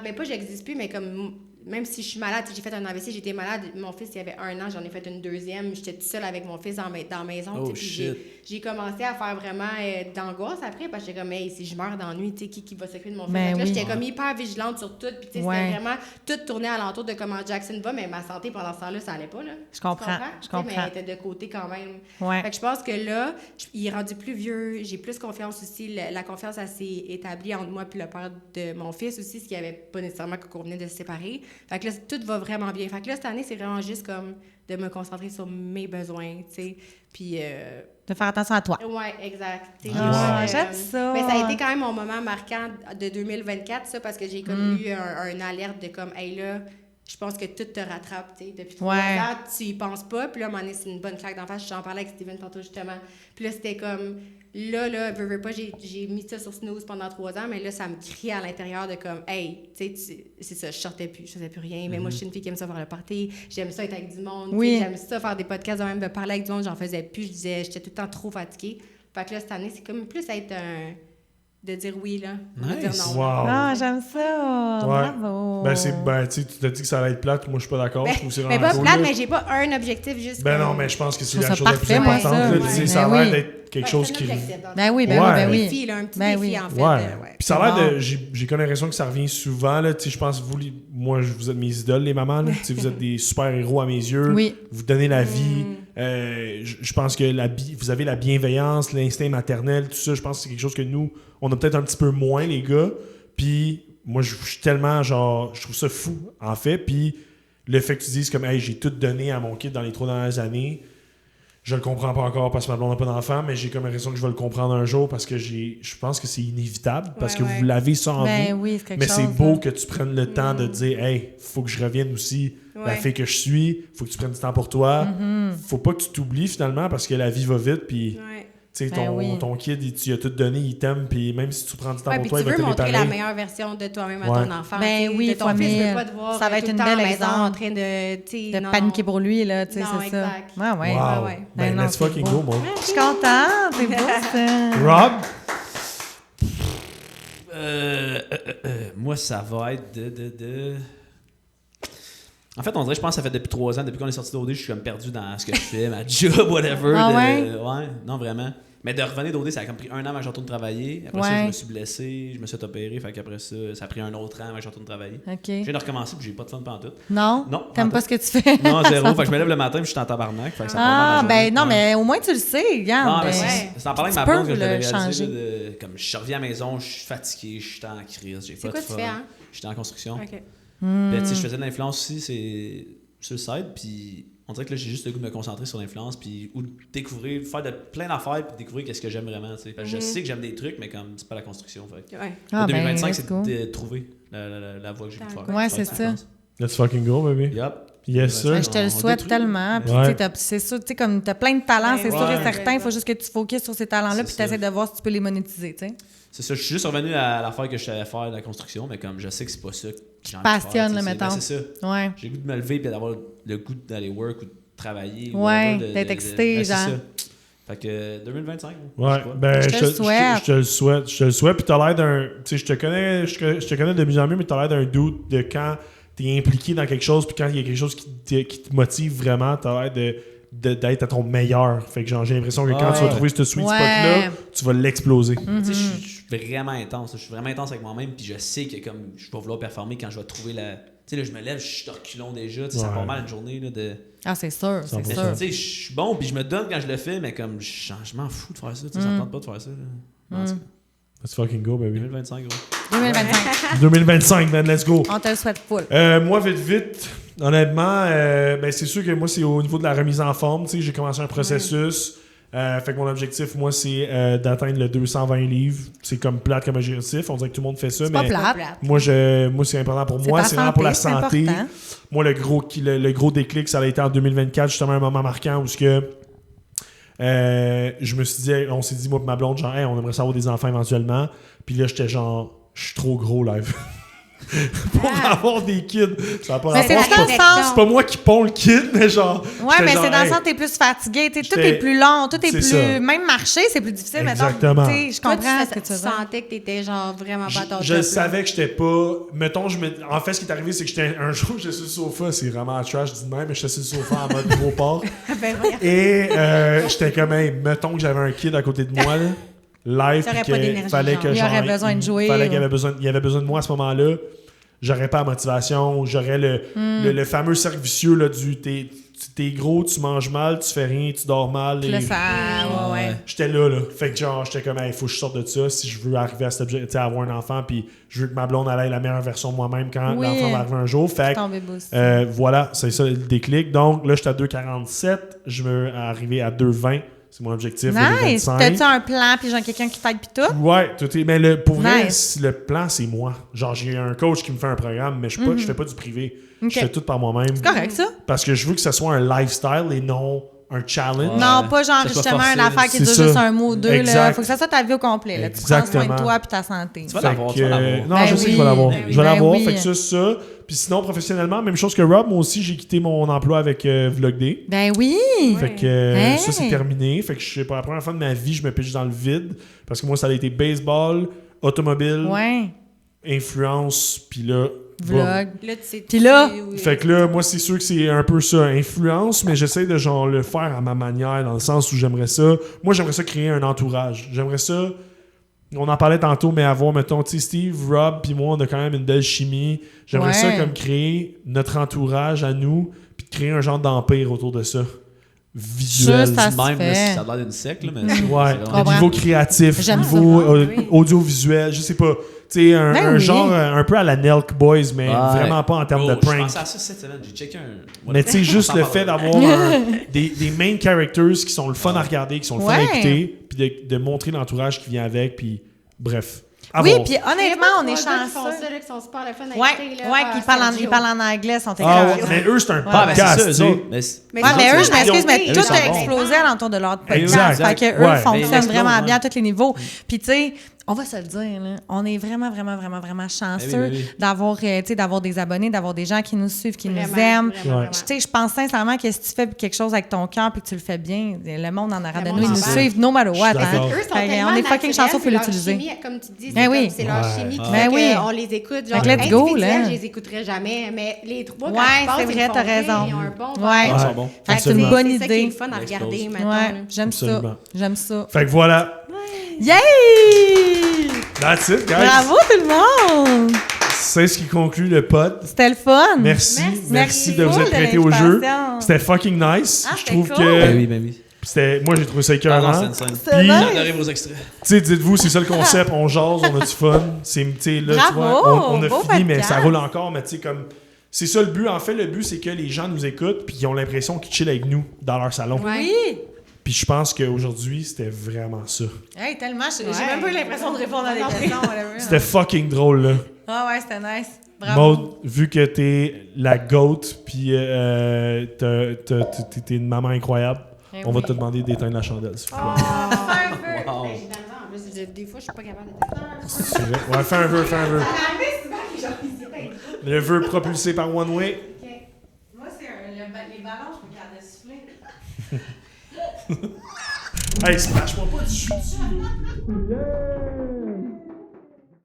Mais pas j'existe plus, mais comme... Même si je suis malade, j'ai fait un AVC, j'étais malade. Mon fils, il avait 1 an, j'en ai fait une 2e. J'étais toute seule avec mon fils dans la maison. Oh, puis j'ai commencé à faire vraiment d'angoisse après, parce que j'étais comme, hey, si je meurs d'ennui, tu sais, qui va s'occuper de mon fils? Donc là, j'étais comme hyper vigilante sur tout. Puis, tu sais, c'était vraiment tout tourné alentour de comment Jackson va, mais ma santé pendant ce temps-là, ça allait pas, là. Je comprends. Mais elle était de côté quand même. Ouais. Fait que je pense que là, il est rendu plus vieux. J'ai plus confiance aussi. La confiance, elle s'est établie entre moi et le père de mon fils aussi, ce qui avait pas nécessairement qu'on venait de se séparer. Fait que là, tout va vraiment bien. Fait que là, cette année, c'est vraiment juste comme de me concentrer sur mes besoins, tu sais. Puis... de faire attention à toi. Oui, exact. J'aime ça. Mais ça a été quand même mon moment marquant de 2024, ça, parce que j'ai comme eu un alerte de comme, hey là, je pense que tout te rattrape, tu sais. Depuis 3 ans, tu y penses pas. Puis là, à un moment donné, c'est une bonne claque d'en face. J'en parlais avec Steven tantôt, justement. Puis là, c'était comme... Là, veux pas, j'ai mis ça sur snooze pendant 3 ans, mais là, ça me crie à l'intérieur de comme, hey, tu sais, c'est ça, je sortais plus, je faisais plus rien. Mais moi, je suis une fille qui aime ça faire le party, j'aime ça être avec du monde, j'aime ça faire des podcasts, même de parler avec du monde, j'en faisais plus, j'étais tout le temps trop fatiguée. Fait que là, cette année, c'est comme plus être de dire oui, là. De dire non. Wow. Ah, j'aime ça. Bravo. Ben, tu t'as dit que ça allait être plate. Moi, je suis pas d'accord. Mais pas plate, mais j'ai pas un objectif juste. Ben non, mais je pense que c'est la chose la plus importante. Ça a l'air d'être quelque chose qui... Ben oui. Un défi, là, un petit défi, en fait. Ouais. Puis ça a l'air de... J'ai comme l'impression que ça revient souvent, là. Tu sais, je pense, moi, vous êtes mes idoles, les mamans, là. Tu sais, vous êtes des super-héros à mes yeux. Oui. Vous donnez la vie. Je pense que vous avez la bienveillance, l'instinct maternel, tout ça. Je pense que c'est quelque chose que nous, on a peut-être un petit peu moins, les gars. Puis moi, je suis tellement, genre... Je trouve ça fou, en fait. Puis le fait que tu dises comme, hey, j'ai tout donné à mon kid dans les 3 dernières années... Je le comprends pas encore parce que ma blonde n'a pas d'enfant, mais j'ai comme l'impression que je vais le comprendre un jour parce que je pense que c'est inévitable parce que vous l'avez ça en vous. Oui, mais c'est beau que tu prennes le temps de dire, hey, faut que je revienne aussi. La fille que je suis, faut que tu prennes du temps pour toi. Faut pas que tu t'oublies finalement parce que la vie va vite. Puis, tu Tu sais, Ben ton kid, tu lui as tout donné, il t'aime, puis même si tu prends du temps pour puis toi, il tu va veux t'aimer montrer pareil. la meilleure version de toi-même à Ouais. ton enfant. Ben tu sais, oui, de ton fois fils, je veux mille. pas te voir Ça va être tout une le temps belle à la maison exemple. en train de De paniquer pour lui, là, tu sais, Non, c'est exact. ça. Ouais, ouais. Wow. ouais. Ben, non, let's c'est fucking beau. go, moi. Je suis contente, c'est beau, ça. Rob? Moi, ça va être de... En fait, on dirait, je pense que ça fait depuis 3 ans, depuis qu'on est sorti d'OD, je suis comme perdu dans ce que je fais, ma job, whatever. Ah ouais? Ouais, non, vraiment. Mais de revenir d'OD, ça a comme pris 1 an avant que je retourne travailler. Après ça, je me suis blessé, je me suis opéré. Fait qu'après ça, ça a pris un autre an avant que je retourne travailler. OK. Je viens de recommencer puis j'ai pas de fun pantoute. Non? Non. T'aimes pas ce que tu fais? Non, zéro. Fait que je me lève le matin puis je suis en tabarnak. Fait que ça Ah, prend ma journée. ben non, Ouais. mais au moins tu le sais, regarde. Non, mais ben, c'est en parlant avec tu ma peux blonde que je le l'avais réalisé. changer. Là, comme je reviens à la maison, je suis fatigué, je suis en crise, j'ai pas de quoi fun. tu fais, hein? J'étais en construction. OK. Puis, tu sais, je faisais de l'influence aussi, c'est sur le site, puis on dirait que là, j'ai juste le goût de me concentrer sur l'influence, puis ou de découvrir, faire de plein d'affaires, puis découvrir qu'est-ce que j'aime vraiment. Tu sais. Parce que je sais que j'aime des trucs, mais comme c'est pas la construction. Fait. Ouais. Ah, 2025, ben, c'est let's go. de trouver la voie que j'ai voulu faire. Ouais, c'est ça. Let's fucking go, baby. Yup. Yes, sir. Ben, je te le souhaite tellement. Puis, Ouais. tu sais, c'est sûr, tu sais, comme t'as plein de talents, c'est sûr et certain. Il faut juste que tu focuses sur ces talents-là, puis tu essaies de voir si tu peux les monétiser, tu sais. C'est ça, je suis juste revenu à l'affaire que je savais faire de la construction, mais comme je sais que c'est pas ça que j'ai envie de passionne, faire, là, tu sais, mettons. c'est ça. Ouais. J'ai le goût de me lever et d'avoir le goût d'aller work ou de travailler. Ouais, whatever, d'être excité, c'est genre. ça. Fait que 2025. Ouais, ben, Je te le souhaite. Je te le souhaite. Puis t'as l'air d'un. Tu sais, je te connais de mieux en mieux, mais t'as l'air d'un doute de quand t'es impliqué dans quelque chose, puis quand il y a quelque chose qui te motive vraiment, t'as l'air d'être à ton meilleur. Fait que genre, j'ai l'impression que quand tu vas trouver ce sweet spot-là, tu vas l'exploser. Tu sais, je suis vraiment intense. Je suis vraiment intense avec moi-même, puis je sais que comme je vais vouloir performer quand je vais trouver la. Tu sais, là, je me lève, je suis reculon déjà. Tu sais, ça part mal une journée là, de. Ah, c'est sûr, c'est Mais, sûr. tu sais, je suis bon, puis je me donne quand je le fais, mais comme je m'en fous de faire ça. Tu sais, ça me tente pas de faire ça. Là. En tout cas, Let's fucking go, baby. 2025, gros. 2025. 2025, man, let's go. On te le souhaite full. Moi, vite, honnêtement, ben, c'est sûr que moi, c'est au niveau de la remise en forme. Tu sais, j'ai commencé un processus. Fait que mon objectif, moi, c'est d'atteindre le 220 livres. C'est comme plate comme objectif. On dirait que tout le monde fait ça. C'est mais pas plate. Moi, c'est important pour moi. ta C'est vraiment pour la santé, santé. c'est important. Moi, le gros déclic, ça a été en 2024, justement, un moment marquant où je me suis dit, on s'est dit, moi et ma blonde, genre, hey, on aimerait savoir des enfants éventuellement. Puis là, j'étais genre, je suis trop gros live. Pour avoir des kids. Ça n'a pas Mais c'est rapport. dans le sens- C'est pas moi qui ponds le kid, mais genre. Ouais, j'étais mais genre, c'est dans le hey, sens que t'es plus fatigué. Tu sais, tout j'étais- est plus long, tout est c'est plus. ça. Même marcher, c'est plus difficile. Exactement. Mettons, tu sais, je Toi, comprends ce que tu tu veux dire. sentais que t'étais genre vraiment pas à ton Je top, là. savais que j'étais pas. Mettons, en fait, ce qui est arrivé, c'est que un jour, j'étais sur le sofa. C'est vraiment trash, je dis de même, mais j'étais sur le sofa en mode gros porc. Ben, voyons. Et j'étais comme, hey, mettons que j'avais un kid à côté de moi, là, live, T'aurais puis pas que d'énergie, fallait genre. que Il aurait besoin de jouer, Fallait qu'il ou- il avait besoin de moi à ce moment-là. J'aurais pas la motivation, j'aurais le fameux cercle vicieux là, du t'es gros, tu manges mal, tu fais rien, tu dors mal. Puis là, ça. Ouais. J'étais là. Fait que genre, j'étais comme, il faut que je sorte de ça si je veux arriver à cet objectif, avoir un enfant, puis je veux que ma blonde elle ait la meilleure version de moi-même quand Oui. l'enfant va arriver un jour. Fait Ton bébé aussi. que, voilà, c'est ça le déclic. Donc là, j'étais à 2,47, je veux arriver à 2,20. C'est mon objectif. Nice. 2025. T'as-tu un plan, puis genre quelqu'un qui t'aide, puis tout? Ouais, tout est. Mais pour vrai, Nice. le plan, c'est moi. Genre, j'ai un coach qui me fait un programme, mais je fais pas du privé. Ok. Je fais tout par moi-même. C'est correct, ça? Parce que je veux que ce soit un lifestyle et non un challenge. Non, pas genre Ça soit justement forcé, une affaire qui c'est dure ça. juste un mois ou deux. Là. Exact. Faut que ça soit ta vie au complet. Là. Tu prends soin Exactement. de toi puis ta santé. Tu vas Fait l'avoir, que, tu vas l'avoir. non, Ben je sais que oui. je vais l'avoir. Ben Je vais l'avoir. oui. Fait que ça. Puis sinon, professionnellement, même chose que Rob, moi aussi, j'ai quitté mon emploi avec Vlogday. Ben oui! Fait que Hey. ça, c'est terminé. Fait que je sais pas, la première fois de ma vie, je me pitche dans le vide. Parce que moi, ça a été baseball, automobile, Ouais. influence, puis là. boum. Vlog. Là, tu sais. Puis là, Fait que là, moi, c'est sûr que c'est un peu ça, influence, mais j'essaie de genre le faire à ma manière, dans le sens où j'aimerais ça. Moi, j'aimerais ça créer un entourage. J'aimerais ça. On en parlait tantôt, mais avoir, mettons, tu sais, Steve, Rob, puis moi, on a quand même une belle chimie. J'aimerais ça Ouais. comme créer notre entourage à nous, puis de créer un genre d'empire autour de ça. Visuel. Juste à- Ça se Même, là, fait. ça a l'air d'une secte, là, mais. Ouais, c'est vraiment- au niveau créatif, J'aime niveau ça. Oui. audiovisuel, je sais pas. Tu sais, un Ben oui. genre un peu à la Nelk Boys, mais Ouais. vraiment pas en termes de Oh, Je prank. pensais à ça cette semaine. J'ai checké un. Mais tu sais, juste On le s'en fait parlera. d'avoir des main characters qui sont le fun à regarder, qui sont le fun à Ouais. écouter, puis de montrer l'entourage qui vient avec, puis bref. Oui, puis honnêtement, on est Qui font chanceux. ça, là, qui sont super le fun à Ouais, écouter, là. ouais, Ah, qui parlent Sergio. en anglais, sont Ah ouais, excellents. mais eux, c'est un Ah, ben, podcast, c'est ça, tu eux sais. autres. Mais Ouais, mais eux, je m'excuse, mais Eux, tout ils sont a bons. explosé alentour de leur podcast. Exact. Fait que eux Ouais. fonctionnent Mais ils vraiment explosent, bien à ouais. tous les niveaux. Puis tu sais, on va se le dire, là, on est vraiment, vraiment, vraiment, vraiment chanceux oui. d'avoir, tu sais, d'avoir des abonnés, d'avoir des gens qui nous suivent, qui Vraiment, nous aiment. vraiment, Ouais. Tu sais, je pense sincèrement que si tu fais quelque chose avec ton cœur puis que tu le fais bien, le monde en arrière de Le nous, ils monde nous embarque. suivent no matter what. Je suis d'accord. Eux sont Fait que tellement on est fucking naturels, chanceux, faut c'est leur l'utiliser. chimie, comme tu dis, Ben oui. c'est leur Ouais. chimie qui Ben fait oui. qu'on les écoute. Genre, Fait que let's go, individuels, là. je les écouterais jamais, mais les trois, quand Ouais, ils passent, c'est ils vrai, me t'as font rire, raison. Ils ont un bon Ouais. vibe. Ils sont bons. Fait que c'est Absolument. une bonne C'est ça qui est idée. le fun à Ils regarder explosent. maintenant. Ouais, là. j'aime ça. Absolument. J'aime ça. Fait que voilà. Yay! That's it, guys. Bravo tout le monde! C'est ce qui conclut le pod. C'était le fun. Merci. Merci de vous full être de prêté au jeu. l'invitation. C'était fucking nice. Ah, Je c'était trouve cool. que. Ben oui, ben oui. C'était, moi, j'ai trouvé ça Ah non, écœurant. c'est une scène. C'est Puis, nice. J'ai adoré vos extraits. tu sais, dites-vous, c'est ça le concept. On jase, on a du fun. C'est, tu sais, là, tu Bravo, vois, on a beau fini, mais podcast. ça roule encore. Mais tu sais, comme. C'est ça le but. En fait, le but, c'est que les gens nous écoutent puis ils ont l'impression qu'ils chillent avec nous dans leur salon. Oui. Puis je pense qu'aujourd'hui, c'était vraiment ça. Hey, tellement. J'ai Ouais. même pas eu l'impression de répondre à des questions. C'était fucking drôle, là. Ah ouais, c'était nice. Bravo. Maud, vu que t'es la goat puis t'es une maman incroyable, Eh on va oui. te demander d'éteindre la chandelle. s'il vous plaît. Wow. Hey, j'ai de la misère, en plus, des fois, je suis pas capable de C'est vrai. Ouais, fais un vœu, fais un vœu. faire. Le vœu propulsé par One Way. Moi, c'est les ballons, je peux garder souffler. Hey, smash-moi pas du jus dessus. Yeah!